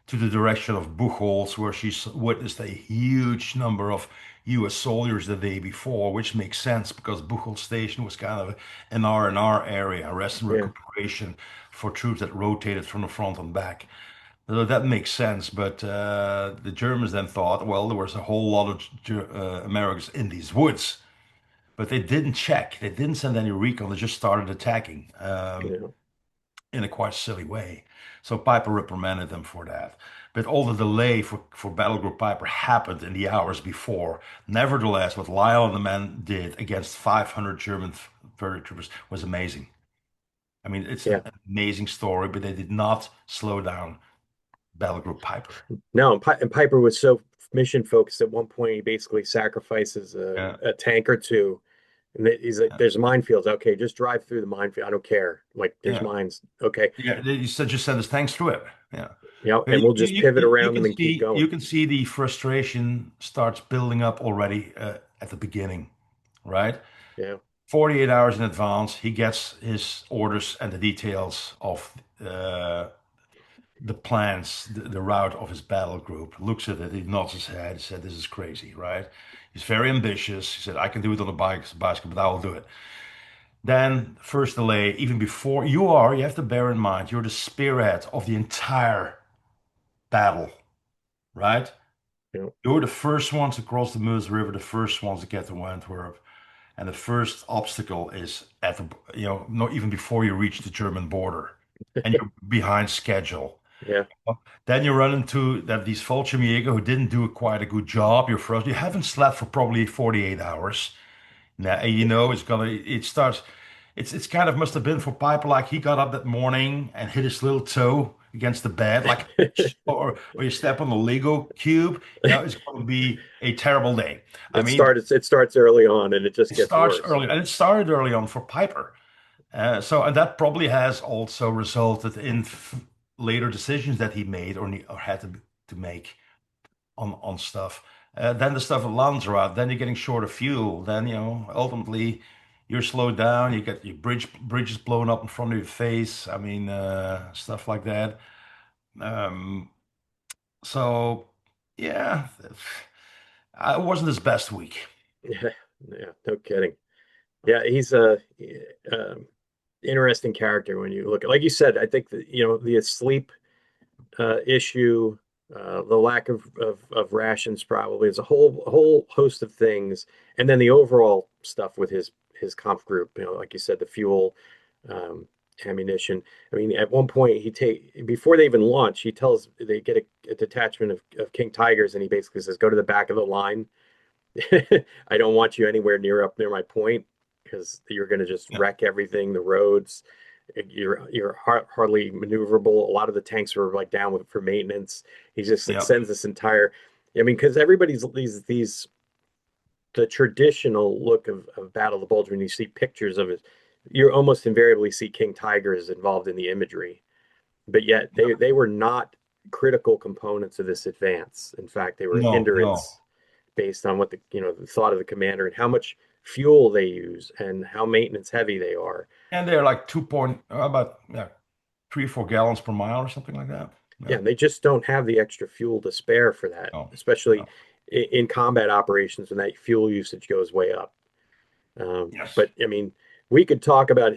to the direction of Buchholz, where she witnessed a huge number of U.S. soldiers the day before, which makes sense because Buchholz Station was kind of an R&R area, rest and Yeah. recuperation for troops that rotated from the front and back. So that makes sense, but the Germans then thought, well, there was a whole lot of Americans in these woods, but they didn't check. They didn't send any recon. They just started attacking You know, in a quite silly way. So Piper reprimanded them for that. But all the delay for Battle Group Piper happened in the hours before. Nevertheless, what Lyle and the men did against 500 German paratroopers was amazing. I mean, it's yeah. an amazing story, but they did not slow down Battle Group Piper. No, and Piper was so mission focused at one point he basically sacrifices Yeah. a tank or two. And he's like, there's minefields. Okay, just drive through the minefield. I don't care. Like, there's Yeah. mines. Okay. Yeah. They said just send us tanks through it. Yeah. And we'll just pivot You around them can and keep see going. the frustration starts building up already at the beginning, right? Yeah. 48 hours in advance, he gets his orders and the details of the plans, the route of his battle group. Looks at it, he nods his head, he said, "This is crazy, right?" He's very ambitious. He said, "I can do it on a bicycle, but I will do it." Then, first delay, even before you have to bear in mind, you're the spearhead of the entire battle, right? Yeah. You're the first ones to cross the Meuse River, the first ones to get to Antwerp. And the first obstacle is at the, not even before you reach the German border and you're behind schedule. Yeah. Then you run into that these Fallschirmjäger who didn't do quite a good job. You're frozen. You haven't slept for probably 48 hours. Now, and it starts, it's kind of must have been for Piper like he got up that morning and hit his little toe against the bed, like, or you step on the Lego cube, it's going to be a terrible day. I mean, It starts early on and it just it gets starts worse. early, and it started early on for Piper. And that probably has also resulted in later decisions that he made or had to make on stuff. Then the stuff at Lanzarote, then you're getting short of fuel. Then ultimately you're slowed down. You get your bridges blown up in front of your face. I mean, stuff like that. Um, so yeah, it wasn't his best week. Yeah. Yeah. No kidding. Yeah. He's a um, interesting character when you look at, like you said, I think that, the sleep issue, the lack of rations probably is a whole host of things, and then the overall stuff with his comp group. Like you said, the fuel, um, ammunition. I mean, at one point before they even launch, they get a detachment of King Tigers, and he basically says, "Go to the back of the line. I don't want you anywhere up near my point because you're going to just Yeah, wreck everything. The roads, you're hardly maneuverable. A lot of the tanks were like down for maintenance. He just yeah, extends this entire. I mean, because everybody's these the traditional look of Battle of the Bulge when you see pictures of it, you almost invariably see King Tigers involved in the imagery, but yet they were not critical components of this advance. In fact, they were a no, no. hindrance based on what the thought of the commander and how much fuel they use and how maintenance heavy they are. And they're like about 3 or 4 gallons per mile or something like that. Yeah, Yeah, and they just don't have the extra fuel to spare for that, no, especially no. in combat operations when that fuel usage goes way up. Yes. But I mean, we could talk about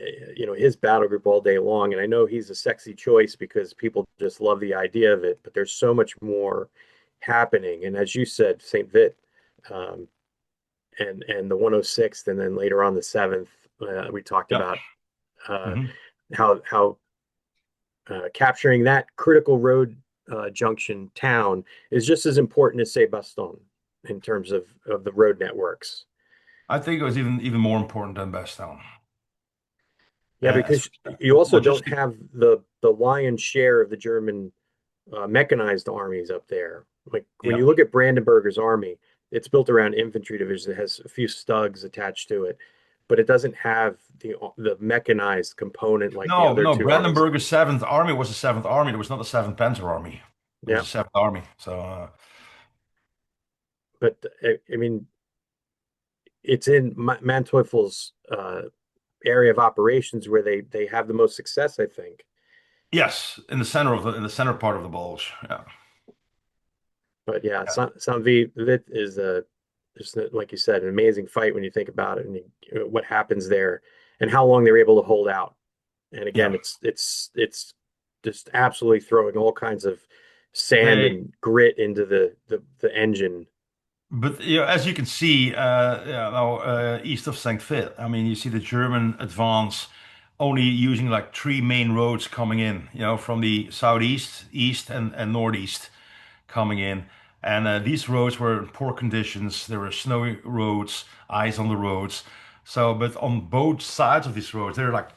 his battle group all day long, and I know he's a sexy choice because people just love the idea of it. But there's so much more happening, and as you said, Saint Vit, um, and the 106th, and then later on the 7th, we talked Yeah. about uh, Hmm. how capturing that critical road junction town is just as important as say Bastogne in terms of the road networks. I think it was even more important than Bastogne. Yeah, As because you also don't logistic. have the lion's share of the German mechanized armies up there. Like when Yeah. you look at Brandenburger's army, it's built around infantry division. It has a few stugs attached to it, but it doesn't have the mechanized component like the No, other no. two armies. Brandenburger's Seventh Army was the Seventh Army. It was not the Seventh Panzer Army. It was Yeah, the Seventh Army. So but I mean, it's in Manteuffel's area of operations where they have the most success, I think. yes, in the center part of the Bulge. Yeah. But yeah, Yeah. Vit is just like you said, an amazing fight when you think about it and what happens there and how long they're able to hold out. And Yeah. again, it's just absolutely throwing all kinds of sand They, and grit into the engine. but as you can see, east of St. Fit, I mean, you see the German advance only using like three main roads coming in, from the southeast, east, and northeast coming in. And these roads were in poor conditions. There were snowy roads, ice on the roads. So, but on both sides of these roads, there are like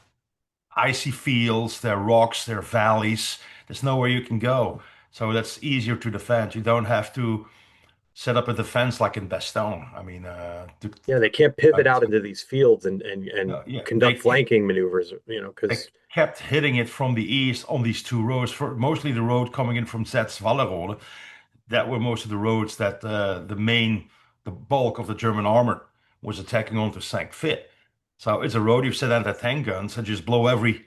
icy fields, there are rocks, there are valleys. There's nowhere you can go. So that's easier to defend. You don't have to set up a defense like in Bastogne. I mean, Yeah, they can't pivot out into these fields and yeah, conduct flanking maneuvers, they because kept hitting it from the east on these two roads, for mostly the road coming in from Zetzwallerode. That were most of the roads that the bulk of the German armor was attacking onto St. Fit. So it's a road you set anti-tank guns and just blow every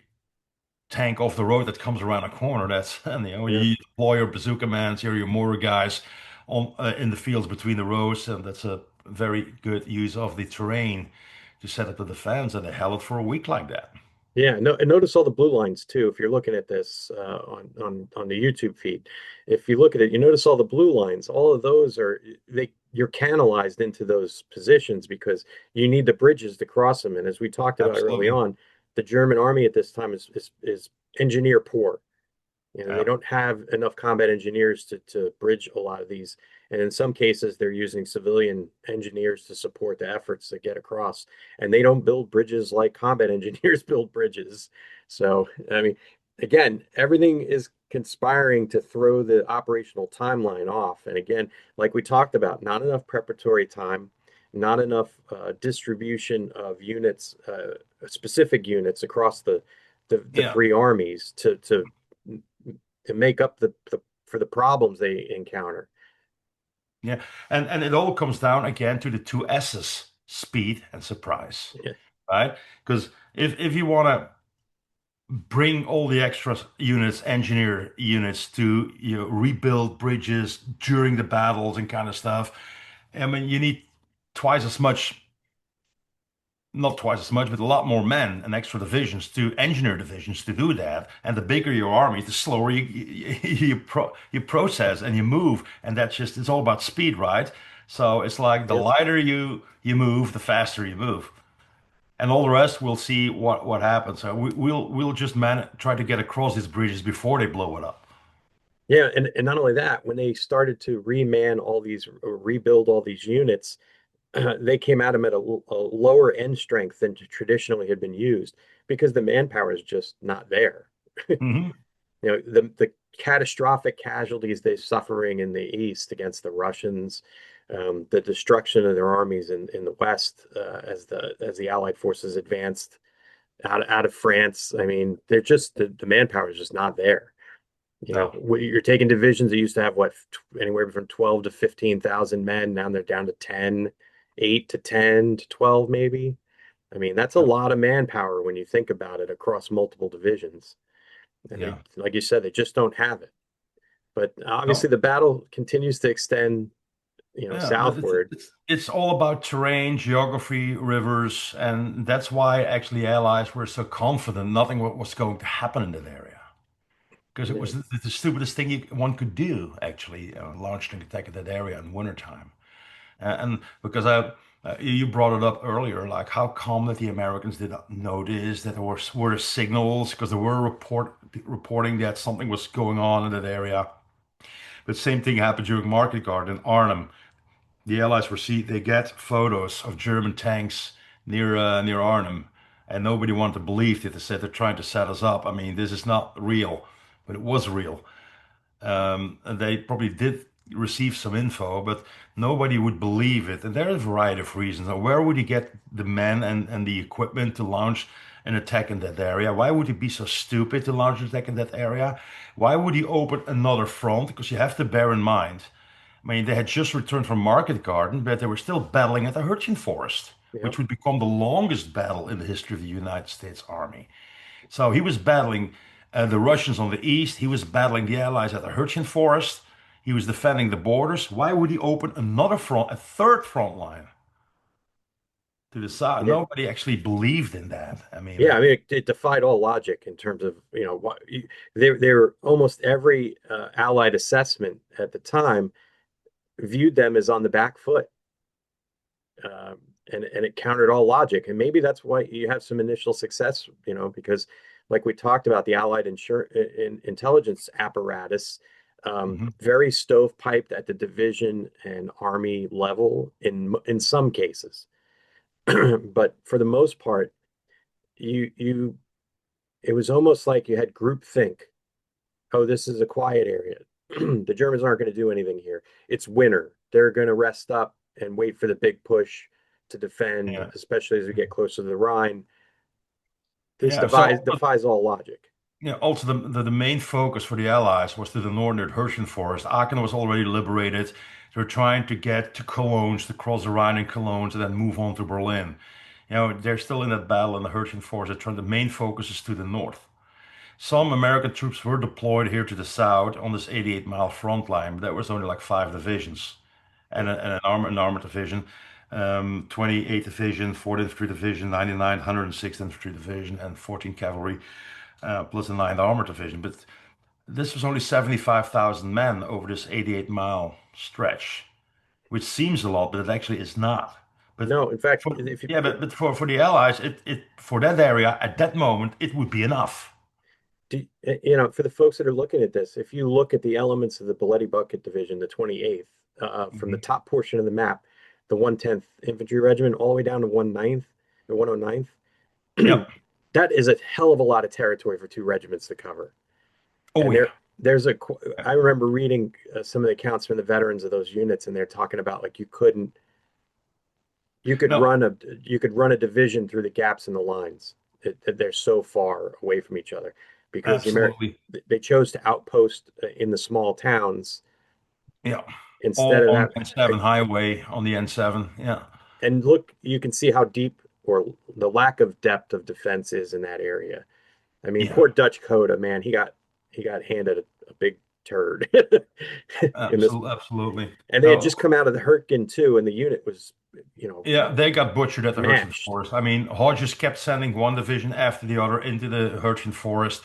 tank off the road that comes around a corner. That's and yeah. you deploy your bazooka mans, your mortar guys on in the fields between the rows, and that's a very good use of the terrain to set up the defense. And they held it for a week like that. Yeah, no, and notice all the blue lines too. If you're looking at this on the YouTube feed, if you look at it, you notice all the blue lines. All of those you're canalized into those positions because you need the bridges to cross them. And as we talked about early Absolutely. on, the German army at this time is engineer poor. They Yeah. don't have enough combat engineers to bridge a lot of these. And in some cases, they're using civilian engineers to support the efforts to get across. And they don't build bridges like combat engineers build bridges. So, I mean, again, everything is conspiring to throw the operational timeline off. And again, like we talked about, not enough preparatory time, not enough distribution of units, specific units across the Yeah. three armies to make up for the problems they encounter. Yeah, and it all comes down again to the two S's, speed and surprise, Yeah, right? Because if you want to bring all the extra units, engineer units to rebuild bridges during the battles and kind of stuff, I mean you need twice as much, not twice as much, but a lot more men and extra divisions to engineer divisions to do that. And the bigger your army, the slower you process and you move. And that's just it's all about speed, right? So it's like the yeah, lighter you move, the faster you move. And all the rest, we'll see what happens. So we'll just try to get across these bridges before they blow it up. yeah. And not only that, when they started to reman all these, or rebuild all these units, they came at them at a lower end strength than traditionally had been used because the manpower is just not there. Hmm. The catastrophic casualties they're suffering in the east against the Russians, the destruction of their armies in the west as the Allied forces advanced out of France. I mean, they're just the manpower is just not there. No. You're taking divisions that used to have anywhere from 12 to 15,000 men. Now they're down to 10, 8 to 10 to 12 maybe. I mean, that's a No. lot of manpower when you think about it across multiple divisions. And Yeah. like you said, they just don't have it. But obviously No. the battle continues to extend, Yeah, but southward. it's all about terrain, geography, rivers, and that's why actually allies were so confident nothing was going to happen in that area. Because it Yeah, was the stupidest thing one could do, actually, launch an attack at that area in wintertime. And because you brought it up earlier, like how come that the Americans did not notice that there were signals, because there were reporting that something was going on in that area. But same thing happened during Market Garden in Arnhem. The Allies they get photos of German tanks near Arnhem, and nobody wanted to believe it. They said they're trying to set us up. I mean, this is not real, but it was real. And they probably did receive some info, but nobody would believe it. And there are a variety of reasons. Now, where would he get the men and the equipment to launch an attack in that area? Why would he be so stupid to launch an attack in that area? Why would he open another front? Because you have to bear in mind, I mean, they had just returned from Market Garden, but they were still battling at the Hürtgen Forest, yeah, which would become the longest battle in the history of the United States Army. So he was battling the Russians on the east. He was battling the Allies at the Hürtgen Forest. He was defending the borders. Why would he open another front, a third front line, to the south. Yeah, Nobody actually believed in that. I mean, yeah. I mean, it defied all logic in terms of what they were almost every Allied assessment at the time viewed them as on the back foot. Um, and it countered all logic. And maybe that's why you have some initial success, because like we talked about, the Allied intelligence apparatus, mhm. very stovepiped at the division and army level in some cases. But for the most part, you it was almost like you had groupthink. Oh, this is a quiet area. The Germans aren't going to do anything here. It's winter. They're going to rest up and wait for the big push to defend, Yeah, especially as we get closer to the Rhine. This yeah. So, defies all logic. also the main focus for the Allies was to the northern Herschen Forest. Aachen was already liberated. They were trying to get to Cologne, to cross the Rhine in Cologne, and then move on to Berlin. They're still in that battle in the Herschen Forest. The main focus is to the north. Some American troops were deployed here to the south on this 88-mile front line, but that was only like 5 divisions Yeah. and an armored division, 28th Division, 4th Infantry Division, 99th, 106th Infantry Division, and 14 Cavalry, plus the 9th Armored Division. But this was only 75,000 men over this 88-mile stretch, which seems a lot, but it actually is not. But No, in fact, for if you yeah, but for the Allies, it for that area at that moment, it would be enough. for the folks that are looking at this, if you look at the elements of the Balletti Bucket Division, the 28th, from the Mhm. top portion of the map, the 110th Infantry Regiment, all the way down to 109th, the 109th, Yep. that is a hell of a lot of territory for two regiments to cover. Oh And yeah. I remember reading some of the accounts from the veterans of those units, and they're talking about like you could No, run a you could run a division through the gaps in the lines. They're so far away from each other because absolutely. they chose to outpost in the small towns Yeah. instead All of on that. N7 highway on the N7. Yeah. And look, you can see how deep or the lack of depth of defense is in that area. I mean, Yeah. poor Dutch Coda, man, he got handed a big turd in this, Absolutely. and they had No. just come out of the Hurtgen too, and the unit was, Yeah, they got butchered at the Hertford mashed. Forest. I mean, Hodges kept sending one division after the other into the Hertford Forest.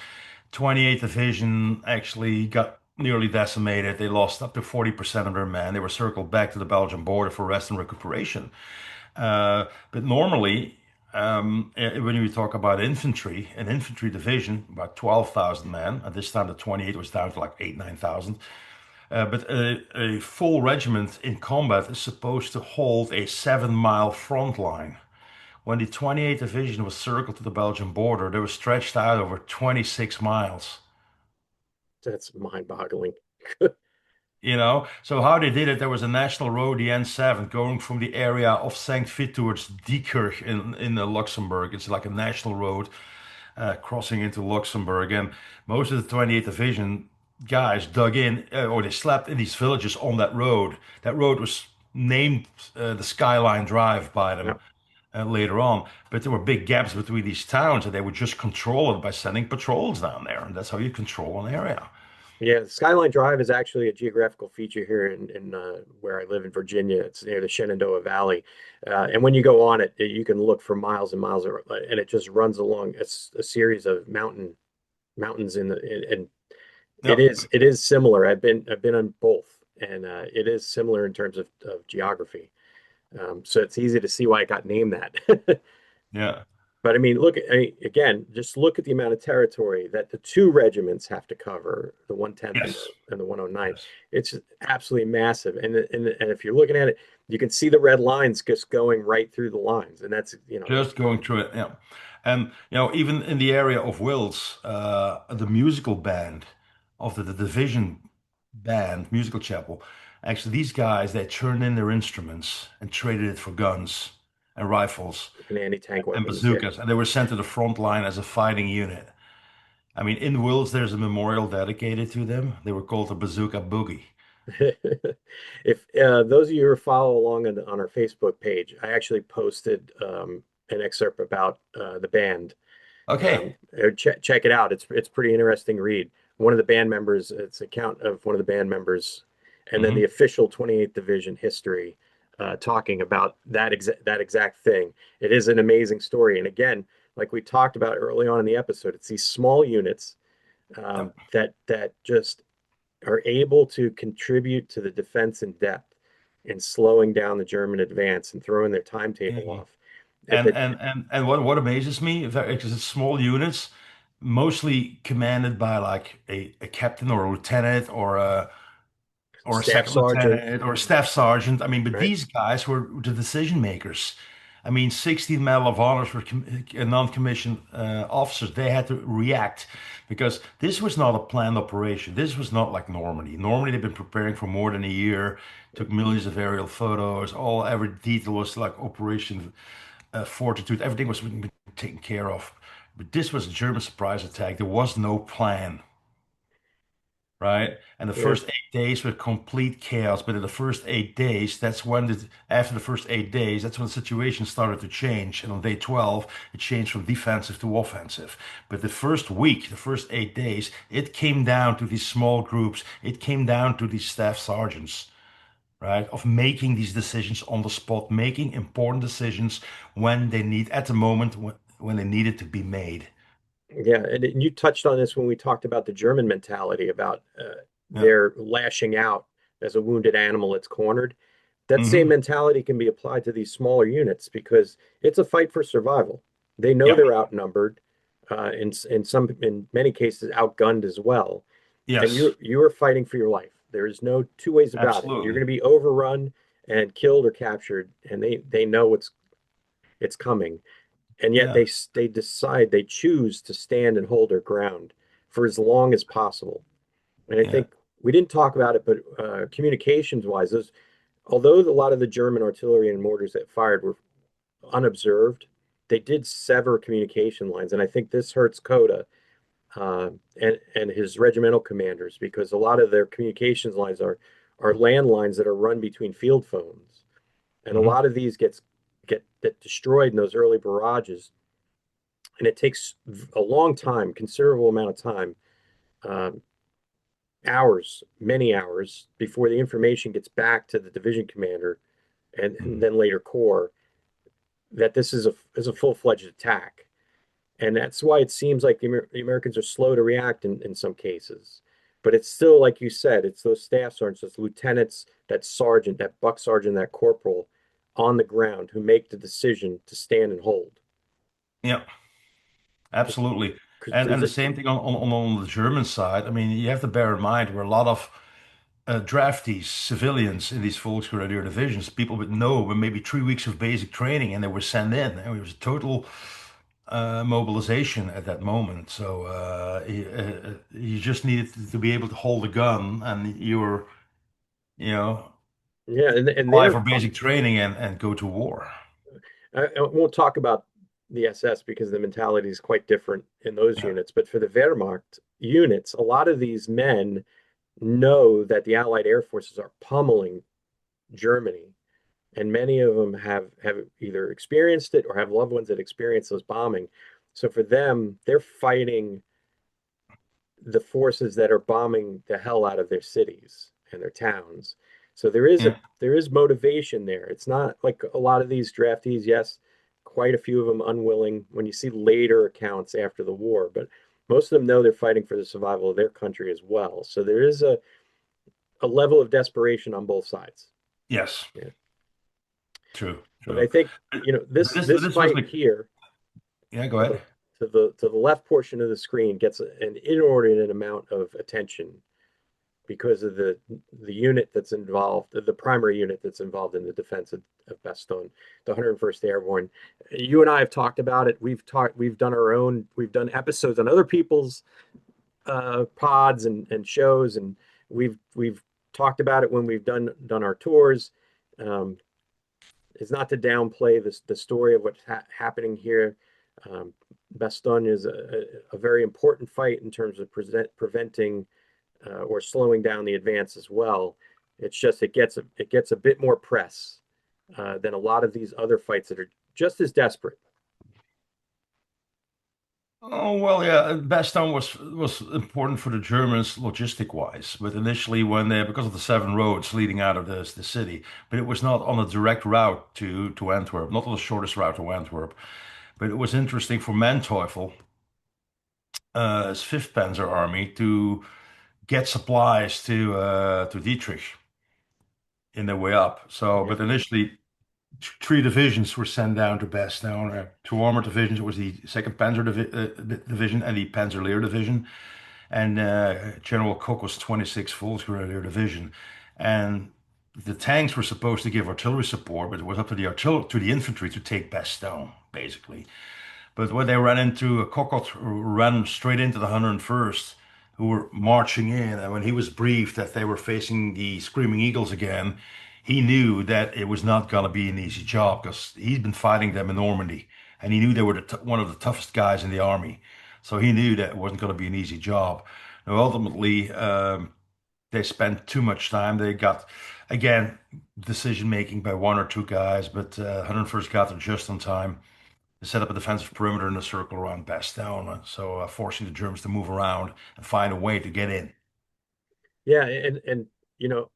28th Division actually got nearly decimated. They lost up to 40% of their men. They were circled back to the Belgian border for rest and recuperation. But normally, when you talk about infantry, an infantry division, about 12,000 men. At this time, the 28 was down to like 8, 9,000. But a full regiment in combat is supposed to hold a 7-mile front line. When the 28th Division was circled to the Belgian border, they were stretched out over 26 miles. That's mind-boggling. So how they did it, there was a national road, the N7, going from the area of St. Vith towards Diekirch in Luxembourg. It's like a national road crossing into Luxembourg. And most of the 28th Division guys dug in, or they slept in these villages on that road. That road was named the Skyline Drive by Yeah. them later on. But there were big gaps between these towns, and they would just control it by sending patrols down there. And that's how you control an area. Yeah, Skyline Drive is actually a geographical feature here in where I live in Virginia. It's near the Shenandoah Valley, and when you go on it, you can look for miles and miles, and it just runs along a series of mountains and Yep. it is similar. I've been on both, and it is similar in terms of geography. So it's easy to see why it got named that. Yeah. But I mean, again, just look at the amount of territory that the two regiments have to cover, the 110th Yes. and the 109th. Yes. It's just absolutely massive. And if you're looking at it, you can see the red lines just going right through the lines. And that's, Just going through it, yeah. And even in the area of Wales, the musical band of the division band, musical chapel, actually these guys they turned in their instruments and traded it for guns and rifles an anti-tank and weapons. Yeah. bazookas, and they were sent to the front line as a fighting unit. I mean, in Wales, there's a memorial dedicated to them. They were called the Bazooka Boogie. If those of you who follow along on our Facebook page, I actually posted an excerpt about the band. Okay. Check it out. It's pretty interesting read. One of the band members, it's an account of one of the band members, and then the Hmm. official 28th Division history. talking about that exact thing. It is an amazing story, and again, like we talked about early on in the episode, it's these small units Yep. that just are able to contribute to the defense in depth in slowing down the German advance and throwing their timetable Yeah. off. At And the what amazes me is that it's small units, mostly commanded by like a captain or a lieutenant or a staff second sergeant, lieutenant or a staff sergeant. I mean, but right? these guys were the decision makers. I mean, 16 Medal of Honors were non-commissioned officers. They had to react because this was not a planned operation. This was not like Normandy. Normandy, they've been preparing for more than a year, took millions of aerial photos. Every detail was like Operation Fortitude. Everything was being taken care of. But this was a German surprise attack. There was no plan, right? And the Yeah, first 8 days were complete chaos. But in the first 8 days, after the first 8 days, that's when the situation started to change. And on day 12, it changed from defensive to offensive. But the first week, the first 8 days, it came down to these small groups. It came down to these staff sergeants, right? Of making these decisions on the spot, making important decisions when they need, at the moment when they needed to be made. yeah, and you touched on this when we talked about the German mentality about Yeah. their lashing out as a wounded animal that's cornered. That same Hmm. mentality can be applied to these smaller units because it's a fight for survival. They know Yeah. they're outnumbered, in many cases outgunned as well, and Yes. you are fighting for your life. There is no two ways about it. You're Absolutely. going to be overrun and killed or captured, and they know it's coming, and yet Yeah. they decide they choose to stand and hold their ground for as long as possible. And I Yeah. think we didn't talk about it, but communications wise, those although a lot of the German artillery and mortars that fired were unobserved, they did sever communication lines, and I think this hurts Coda and his regimental commanders because a lot of their communications lines are landlines that are run between field phones, and a Hmm. lot of these get destroyed in those early barrages, and it takes a long time, considerable amount of time, um, hours, many hours before the information gets back to the division commander and Hmm. then later corps that this is a full-fledged attack. And that's why it seems like the Americans are slow to react in some cases. But it's still, like you said, it's those staff sergeants, those lieutenants, that sergeant, that buck sergeant, that corporal on the ground who make the decision to stand and hold. Yeah. Absolutely. And There's the a, same thing on the German side. I mean, you have to bear in mind there were a lot of draftees, civilians in these Volksgrenadier divisions, people with maybe 3 weeks of basic training, and they were sent in. And it was a total mobilization at that moment. So you just needed to be able to hold a gun, and you were, you know, yeah, and apply they're for basic training and go to war. I won't talk about the SS because the mentality is quite different in those Yeah. units. But for the Wehrmacht units, a lot of these men know that the Allied air forces are pummeling Germany, and many of them have either experienced it or have loved ones that experience those bombing. So for them, they're fighting the forces that are bombing the hell out of their cities and their towns. So Yeah. there is motivation there. It's not like a lot of these draftees, yes, quite a few of them unwilling when you see later accounts after the war, but most of them know they're fighting for the survival of their country as well. So there is a level of desperation on both sides. Yes. Yeah. True. But I True. think, But this this was fight like, here yeah, go to the ahead. to the left portion of the screen gets an inordinate amount of attention because of the unit that's involved, the primary unit that's involved in the defense of Bastogne, the 101st Airborne. You and I have talked about it. We've done our own, we've done episodes on other people's pods and shows, and we've talked about it when we've done our tours. Um, it's not to downplay the story of what's happening here. Um, Bastogne is a very important fight in terms of preventing or slowing down the advance as well. It's just it gets a bit more press than a lot of these other fights that are just as desperate. Oh well, yeah. Bastogne was important for the Germans logistic wise, but initially when they because of the seven roads leading out of the city, but it was not on a direct route to Antwerp, not on the shortest route to Antwerp. But it was interesting for Manteuffel, his Fifth Panzer Army, to get supplies to Dietrich in their way up. So, Yeah. but initially three divisions were sent down to Bastogne. Two armored divisions. It was the Second Division and the Panzerleer Division, and General Koch was 26th Volksgrenadier Division, and the tanks were supposed to give artillery support, but it was up to the infantry to take Bastogne, basically. But when they ran into a Cockot, ran straight into the 101st, who were marching in, and when he was briefed that they were facing the Screaming Eagles again, he knew that it was not going to be an easy job because he'd been fighting them in Normandy, and he knew they were one of the toughest guys in the army. So he knew that it wasn't going to be an easy job. Now, ultimately, they spent too much time. They got, again, decision making by one or two guys, but 101st got there just on time to set up a defensive perimeter in a circle around Bastogne, so forcing the Germans to move around and find a way to get in. Yeah, and you know,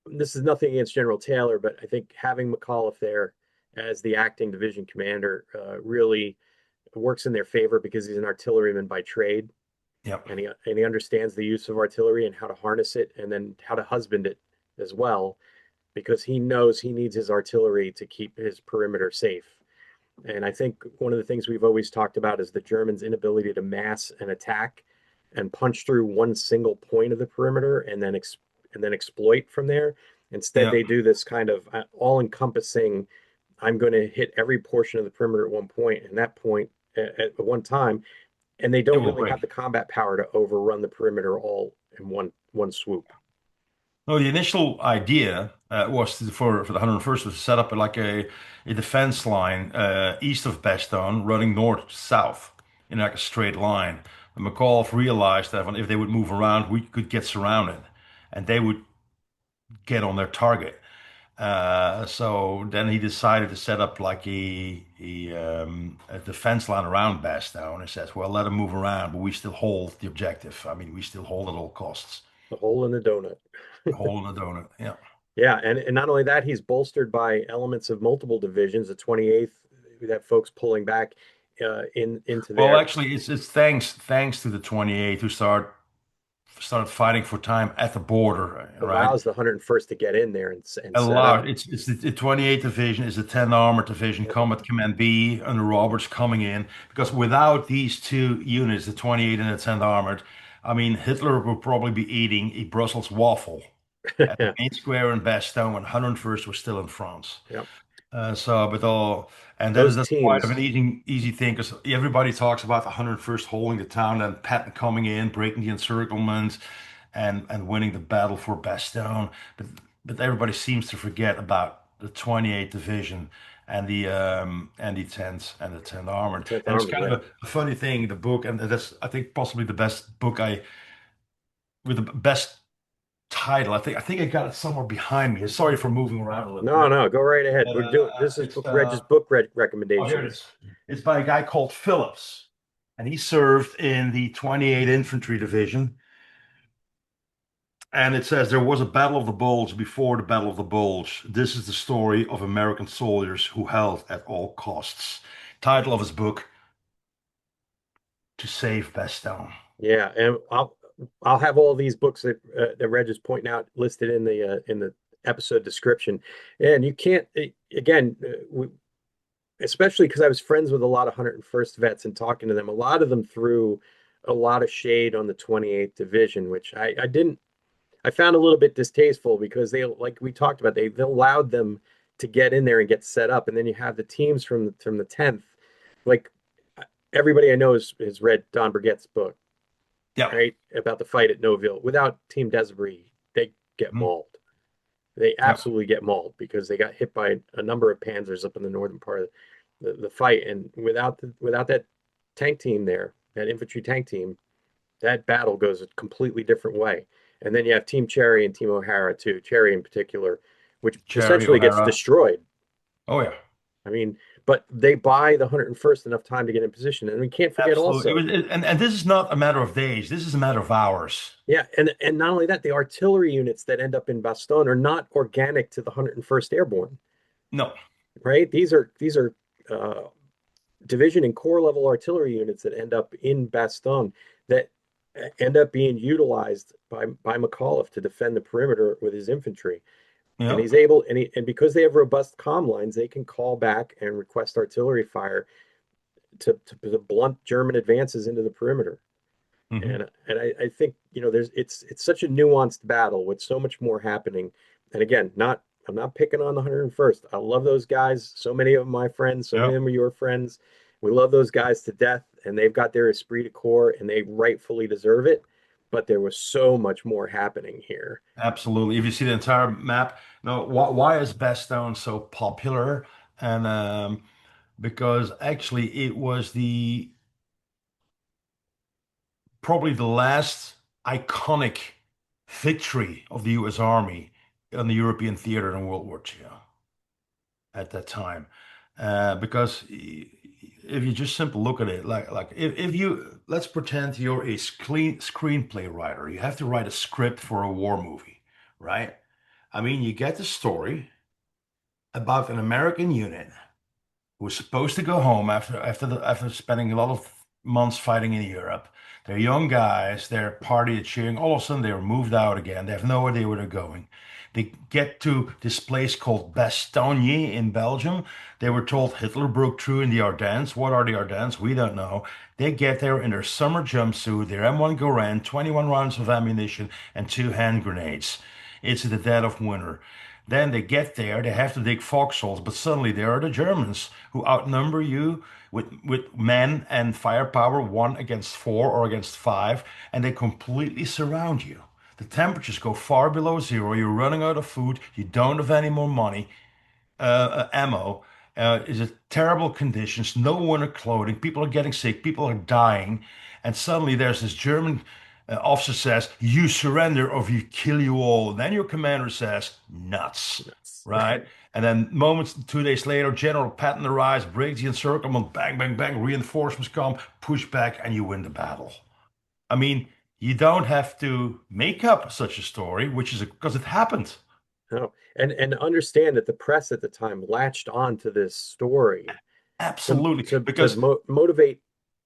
this is nothing against General Taylor, but I think having McAuliffe there as the acting division commander really works in their favor because he's an artilleryman by trade, Yep. and he understands the use of artillery and how to harness it, and then how to husband it as well, because he knows he needs his artillery to keep his perimeter safe. And I think one of the things we've always talked about is the Germans' inability to mass an attack and punch through one single point of the perimeter and then exploit from there. Instead, Yeah. they do this kind of all-encompassing. I'm going to hit every portion of the perimeter at one point, and that point at one time, and they It don't will really have break. the combat power to overrun the perimeter all in one swoop. No, the initial idea was for the 101st was to set up like a defense line east of Bastogne, running north south in like a straight line. But McAuliffe realized that if they would move around, we could get surrounded, and they would get on their target. So then he decided to set up like a defense line around Bastogne and says, well, let them move around, but we still hold the objective. I mean, we still hold at all costs. The hole in the donut. Hole in the donut. Yeah. Yeah, and not only that, he's bolstered by elements of multiple divisions. The 28th, we have folks pulling back into Well, there. actually, it's thanks to the 28th who started fighting for time at the border, right? Allows the 101st to get in there and A set lot. up. It's the 28th Division is the 10th Armored Division, Yep. Combat Command B under Roberts coming in. Because without these two units, the 28th and the 10th Armored, I mean, Hitler would probably be eating a Brussels waffle at the main square in Bastogne when 101st was still in France. Yep. So, but all, and that is Those that's quite of an teams, easy thing because everybody talks about the 101st holding the town and Patton coming in, breaking the encirclement, and winning the battle for Bastogne. But everybody seems to forget about the 28th Division and the 10th the Armored. 10th And it's Army, kind yeah. of a funny thing, the book, and that's I think possibly the best book I with the best title. I think I got it somewhere behind me. Sorry for moving around a little No, bit. no, go right ahead. We're doing this is It's Reg's book Oh, here it recommendations. is. It's by a guy called Phillips, and he served in the 28th Infantry Division. And it says there was a Battle of the Bulge before the Battle of the Bulge. This is the story of American soldiers who held at all costs. Title of his book: To Save Bastogne. Yeah, and I'll have all these books that Reg is pointing out listed in the episode description. And you can't again, especially because I was friends with a lot of 101st vets and talking to them. A lot of them threw a lot of shade on the 28th Division, which I didn't. I found a little bit distasteful because they, like we talked about, they allowed them to get in there and get set up, and then you have the teams from the 10th. Like everybody I know has read Don Burgett's book, Yep. right, about the fight at Noville. Without Team Desbris, they get Mhm. mauled. They Yep. absolutely get mauled because they got hit by a number of panzers up in the northern part of the fight. And without that tank team there, that infantry tank team, that battle goes a completely different way. And then you have Team Cherry and Team O'Hara too. Cherry in particular, which Cherry essentially gets O'Hara. destroyed. Oh yeah. I mean, but they buy the 101st enough time to get in position. And we can't forget Absolutely. also, And this is not a matter of days. This is a matter of hours. yeah, and not only that, the artillery units that end up in Bastogne are not organic to the 101st Airborne, No. right? These are uh, division and corps level artillery units that end up in Bastogne that end up being utilized by McAuliffe to defend the perimeter with his infantry. And Yeah. he's able, and because they have robust comm lines, they can call back and request artillery fire to blunt German advances into the perimeter. Hmm. And I think, there's it's such a nuanced battle with so much more happening. And again, I'm not picking on the 101st. I love those guys. So many of them my friends, so many Yeah. of them are your friends. We love those guys to death, and they've got their esprit de corps, and they rightfully deserve it. But there was so much more happening here. Absolutely. If you see the entire map, now why is Bastogne so popular? And because actually it was the probably the last iconic victory of the U.S. Army on the European theater in World War II at that time. Because if you just simply look at it, like if you let's pretend you're a screenplay writer, you have to write a script for a war movie, right? I mean, you get the story about an American unit who was supposed to go home after spending a lot of months fighting in Europe. They're young guys, they're partying, cheering. All of a sudden, they're moved out again. They have no idea where they're going. They get to this place called Bastogne in Belgium. They were told Hitler broke through in the Ardennes. What are the Ardennes? We don't know. They get there in their summer jumpsuit, their M1 Garand, 21 rounds of ammunition, and 2 hand grenades. It's the dead of winter. Then they get there, they have to dig foxholes, but suddenly there are the Germans who outnumber you with men and firepower 1 against 4 or against 5, and they completely surround you. The temperatures go far below zero. You're running out of food. You don't have any more money, ammo. Is it terrible conditions? No winter clothing. People are getting sick. People are dying, and suddenly there's this German officer says, "You surrender or we kill you all." And then your commander says, "Nuts." That's Right? And then moments, 2 days later, General Patton arrives, breaks the encirclement, bang, bang, bang, reinforcements come, push back, and you win the battle. I mean, you don't have to make up such a story, which is because it happened. no. And understand that the press at the time latched on to this story to Absolutely. to Because, motivate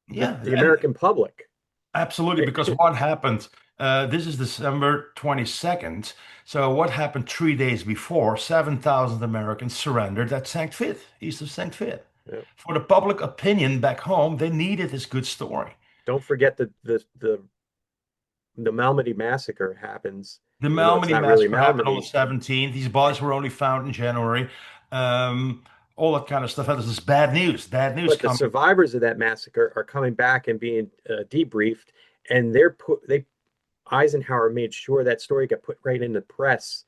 yeah, the and American public. absolutely. Because what happened? This is December 22nd. So, what happened 3 days before? 7,000 Americans surrendered at St. Vith, east of St. Vith. Yeah. For the public opinion back home, they needed this good story. Don't forget the Malmedy massacre happens, The even though it's Malmedy not really massacre happened on the Malmedy. 17th. These bodies were only found in January. All that kind of stuff. This is bad news. Bad news But the coming. survivors of that massacre are coming back and being debriefed, and they Eisenhower made sure that story got put right in the press,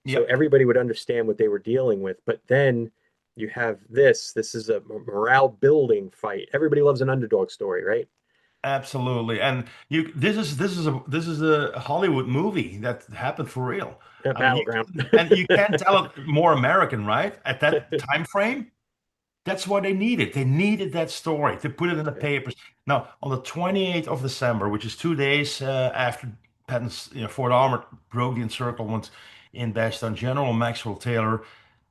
so Yep. everybody would understand what they were dealing with. But then you have this. This is a morale building fight. Everybody loves an underdog story, right? Absolutely. And you this is a Hollywood movie that happened for real. I mean, Battleground. you can't tell it more American, right? At that time frame, that's what they needed. They needed that story to put it in the papers. Now, on the 28th of December, which is 2 days after Patton's, Fort Armour broke the encirclement in Bastogne, General Maxwell Taylor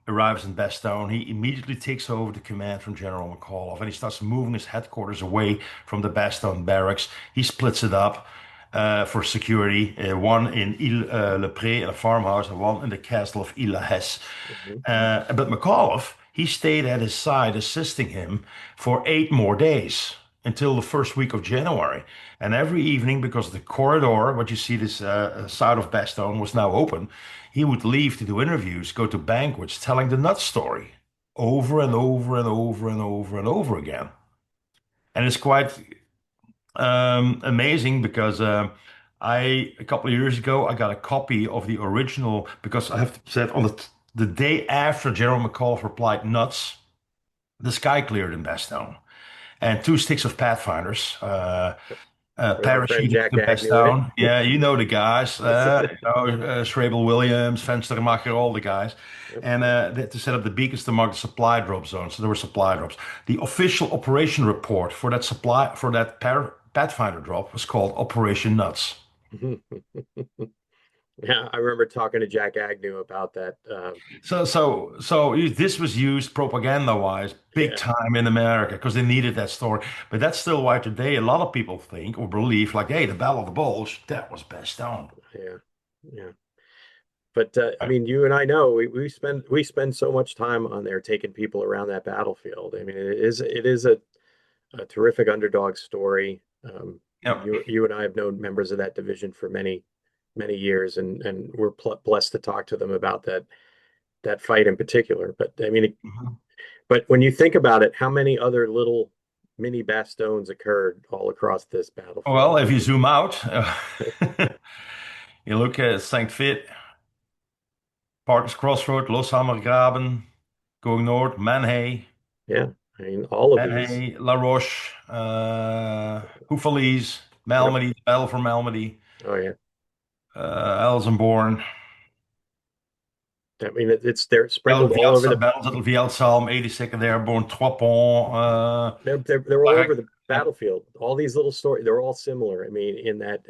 arrives in Bastogne. He immediately takes over the command from General McAuliffe, and he starts moving his headquarters away from the Bastogne barracks. He splits it up for security, one in Ile-le-Pré in a farmhouse, and one in the castle of Ile-la-Hesse. Mhm. But McAuliffe, he stayed at his side, assisting him for 8 more days until the first week of January. And every evening, because the corridor, what you see this side of Bastogne, was now open, he would leave to do interviews, go to banquets, telling the nut story over and over and over and over and over again. And it's quite amazing because a couple of years ago I got a copy of the original because I have to say on the day after General McAuliffe replied nuts, the sky cleared in Bastogne and 2 sticks of Pathfinders. Where our friend parachuting to Jack the best Agnew went. down. Yeah, you know the guys. Scrabble Williams, Venstermacher, all the guys. Yep. And they had to set up the beacons to mark the supply drop zone. So there were supply drops. The official operation report for that Pathfinder drop was called Operation Nuts. Yeah, I remember talking to Jack Agnew about that. This was used propaganda-wise big Yeah, time in America because they needed that story. But that's still why today a lot of people think or believe, like, hey, the Battle of the Bulge, that was best known. yeah, yeah. But I mean, you and I know we spend so much time on there taking people around that battlefield. I mean, it is a terrific underdog story. Yep. You and I have known members of that division for many years, and we're blessed to talk to them about that fight in particular. But I mean, Mhm. but when you think about it, how many other little mini bastions occurred all across this Well, battlefield? if you zoom out, you look at St. Fit, Parker's Crossroad, Loshammergraben, going north, Yeah, I mean, all of these. Manhay, La Roche, Houffalize, Yep. Malmedy, Battle for Malmedy, Oh yeah. Elsenborn. I mean, it's they're sprinkled all over the. Battles at Vielsalm, 82nd Airborne, Trois Ponts, They're all over Park. the battlefield. All these little stories, they're all similar. I mean, in that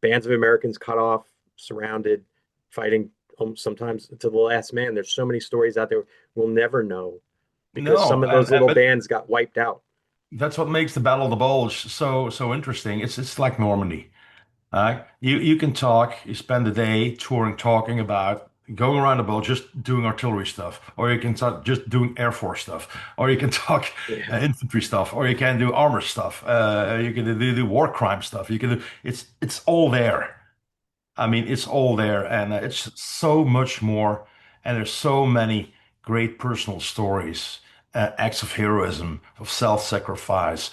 bands of Americans cut off, surrounded, fighting sometimes to the last man. There's so many stories out there we'll never know because No, some of those little but bands got wiped out. that's what makes the Battle of the Bulge so interesting. It's like Normandy. You can talk, you spend the day touring, talking about going around the boat, just doing artillery stuff, or you can talk just doing Air Force stuff, or you can talk Yeah, infantry stuff, or you can do armor stuff. You can do war crime stuff. You can do it's all there. I mean, it's all there, and it's so much more. And there's so many great personal stories, acts of heroism, of self-sacrifice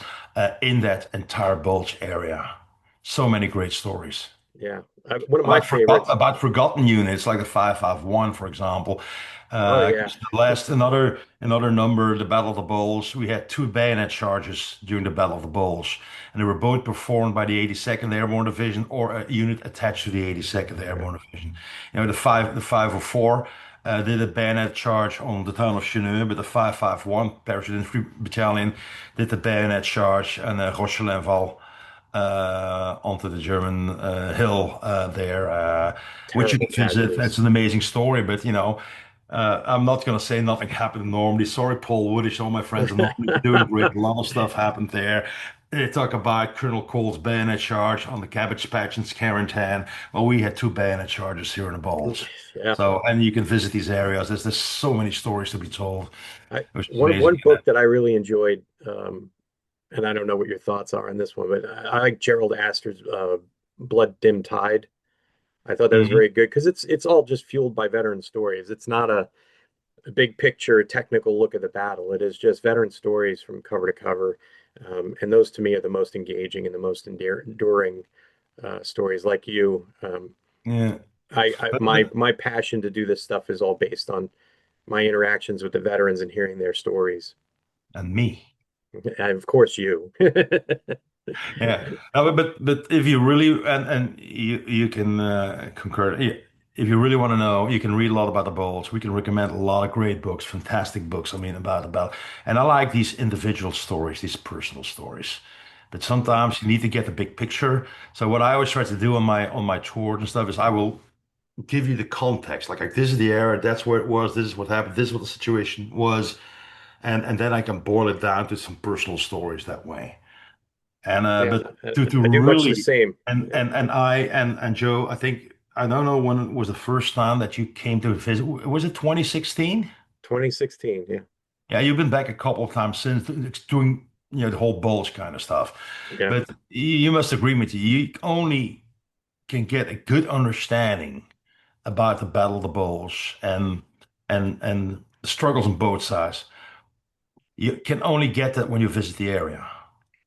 in that entire Bulge area. So many great stories yeah. One of my favorites. about forgotten units like the 551, for example. Oh yeah, 'Cause the last another number, the Battle of the Bulge, we had two bayonet charges during the Battle of the Bulge, and they were both performed by the 82nd Airborne Division or a unit attached to the 82nd yeah, Airborne Division. The 504 did a bayonet charge on the town of Cheneux, but the 551 Parachute Infantry Battalion did the bayonet charge and Rochelenval onto the German hill there, which you terrible can visit. casualties. That's an amazing story, but I'm not going to say nothing happened in Normandy. Sorry, Paul Woodish, all my friends in Normandy are doing great. A lot of stuff happened there. They talk about Colonel Cole's bayonet charge on the Cabbage Patch in Scarentan. Well, we had two bayonet charges here in the Bulge. Yeah. So, and you can visit these areas. There's so many stories to be told, which is One amazing. book that I really enjoyed, and I don't know what your thoughts are on this one, but I like Gerald Astor's Blood Dim Tide. I thought that was Mhm. very good because it's all just fueled by veteran stories. It's not a big picture technical look at the battle. It is just veteran stories from cover to cover, and those to me are the most engaging and the most enduring stories. Like you, Yeah. my passion to do this stuff is all based on my interactions with the veterans and hearing their stories. And me. And of course, you. Yeah, no, but if you really and you can concur. If you really want to know, you can read a lot about the bowls. We can recommend a lot of great books, fantastic books. I mean, about, and I like these individual stories, these personal stories. But sometimes you need to get the big picture. So what I always try to do on my tours and stuff is I will give you the context. Like this is the era, that's where it was, this is what happened, this is what the situation was, and then I can boil it down to some personal stories that way. And Yeah, but to I do much the really same. Yeah. and I and Joe, I think I don't know when was the first time that you came to visit. Was it 2016? 2016. Yeah. Yeah, you've been back a couple of times since doing the whole Bulge kind of stuff. Yeah. But you must agree with me. You only can get a good understanding about the Battle of the Bulge and the struggles on both sides. You can only get that when you visit the area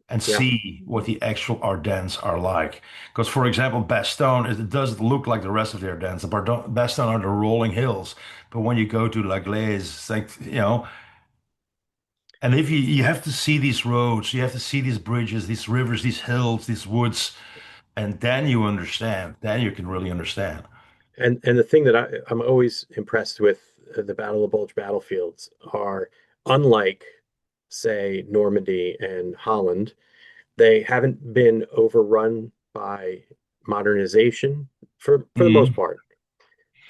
and Yeah. see what the actual Ardennes are like. Because, for example, Bastogne, it doesn't look like the rest of the Ardennes. Bastogne are the rolling hills. But when you go to La Glaise, it's like, And if you have to see these roads, you have to see these bridges, these rivers, these hills, these woods, and then you understand. Then you can really understand. And the thing that I'm always impressed with the Battle of the Bulge battlefields are unlike, say, Normandy and Holland, they haven't been overrun by modernization for the most Mhm. part.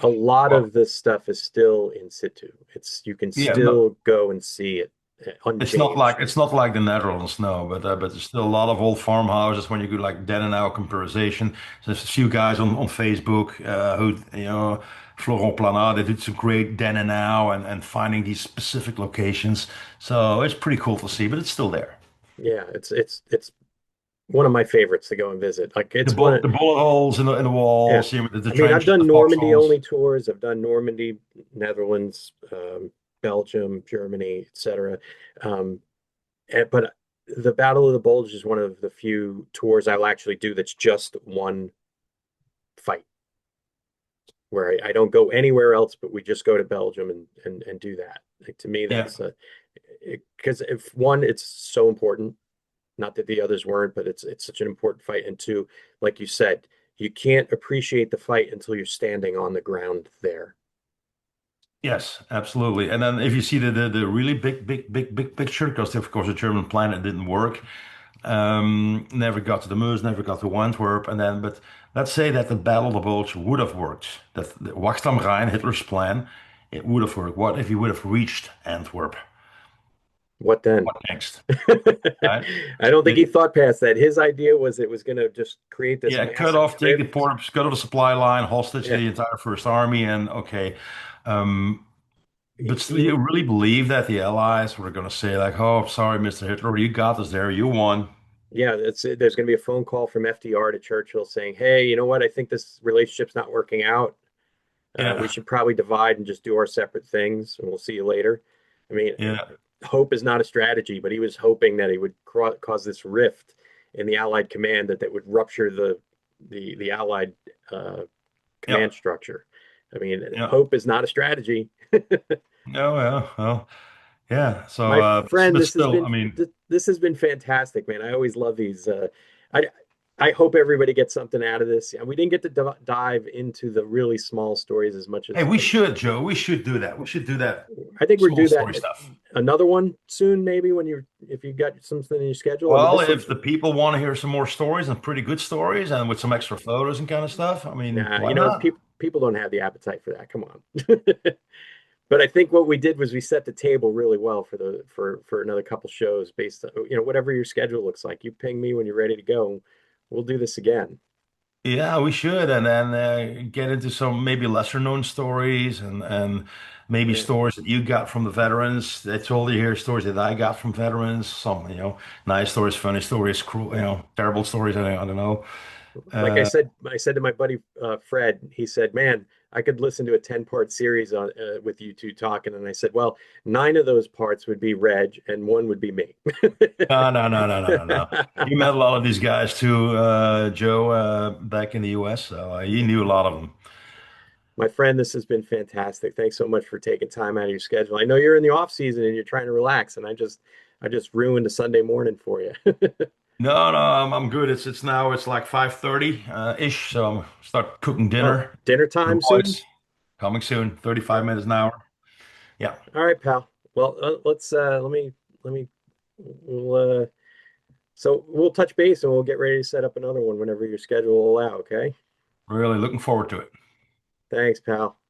A lot Well, of this stuff is still in situ. It's you can yeah, no, still go and see it unchanged. it's not like the Netherlands, no, but there's still a lot of old farmhouses when you go like Dennenau comparison. There's a few guys on Facebook who Florent Planard, they did some great Dennenau and finding these specific locations. So it's pretty cool to see, but it's still there. Yeah, it's one of my favorites to go and visit. Like it's one of The bullet holes in the yeah. walls, the I mean, I've trenches, the done Normandy foxholes. only tours. I've done Normandy, Netherlands, Belgium, Germany, etc. Um, but the Battle of the Bulge is one of the few tours I'll actually do that's just one fight, where I don't go anywhere else, but we just go to Belgium and do that. Like, to me, Yeah. that's because if one, it's so important. Not that the others weren't, but it's such an important fight. And two, like you said, you can't appreciate the fight until you're standing on the ground there. Yes, absolutely. And then if you see the really big picture, because of course the German plan it didn't work. Never got to the Meuse, never got to Antwerp, and then but let's say that the Battle of the Bulge would have worked. That the Wacht am Rhein, Hitler's plan, it would have worked. What if he would have reached Antwerp? What then? What next? Right? I don't think he The- thought past that. His idea was it was going to just create this yeah, cut massive off, take the rift. port, cut off the supply line, hostage Yeah, the entire First Army, and okay. Um, but still, he, you really believe that the Allies were going to say like, "Oh, sorry, Mr. Hitler, you got us there. You won." yeah. There's going to be a phone call from FDR to Churchill saying, "Hey, you know what? I think this relationship's not working out. We Yeah, should probably divide and just do our separate things, and we'll see you later." I mean, yeah, hope is not a strategy, but he was hoping that he would cause this rift in the Allied command that would rupture the Allied uh, yeah, command structure. I mean, yeah. hope is not a strategy. No, yeah, well, yeah. So, My friend, but still, I mean. this has been fantastic, man. I always love these. I I hope everybody gets something out of this. And we didn't get to dive into the really small stories as much Hey, as we should, Joe. We should do that. We should do that I think we're small due story that stuff. another one soon, maybe when you're if you've got something in your schedule. I mean, Well, this if was the people want to hear some more stories and pretty good stories and with some extra photos and kind of stuff, I mean, nah, why not? people don't have the appetite for that. Come on. But I think what we did was we set the table really well for the for another couple shows based on whatever your schedule looks like. You ping me when you're ready to go. We'll do this again. Yeah, we should, and then get into some maybe lesser known stories and maybe Yeah. stories that you got from the veterans. They told you here stories that I got from veterans. Some, nice stories, funny stories, cruel, terrible stories. I don't know. Like Uh, I said to my buddy Fred, he said, "Man, I could listen to a 10-part series on with you two talking." And I said, "Well, 9 of those parts would be Reg, and one would be me." No, no, no, no, no, no, no. You met a lot of these guys too, Joe, back in the US, so you knew a lot of them. My friend, this has been fantastic. Thanks so much for taking time out of your schedule. I know you're in the off season and you're trying to relax, and I just ruined a Sunday morning for you. No, no, I'm good. It's now it's like 5:30 ish, so I'm start cooking Oh, dinner dinner for the time soon? boys. Coming soon, All 35 minutes an hour. Yeah, right, pal. Well, let's let me we'll so we'll touch base and we'll get ready to set up another one whenever your schedule will allow, okay? really looking forward to it. Thanks, pal.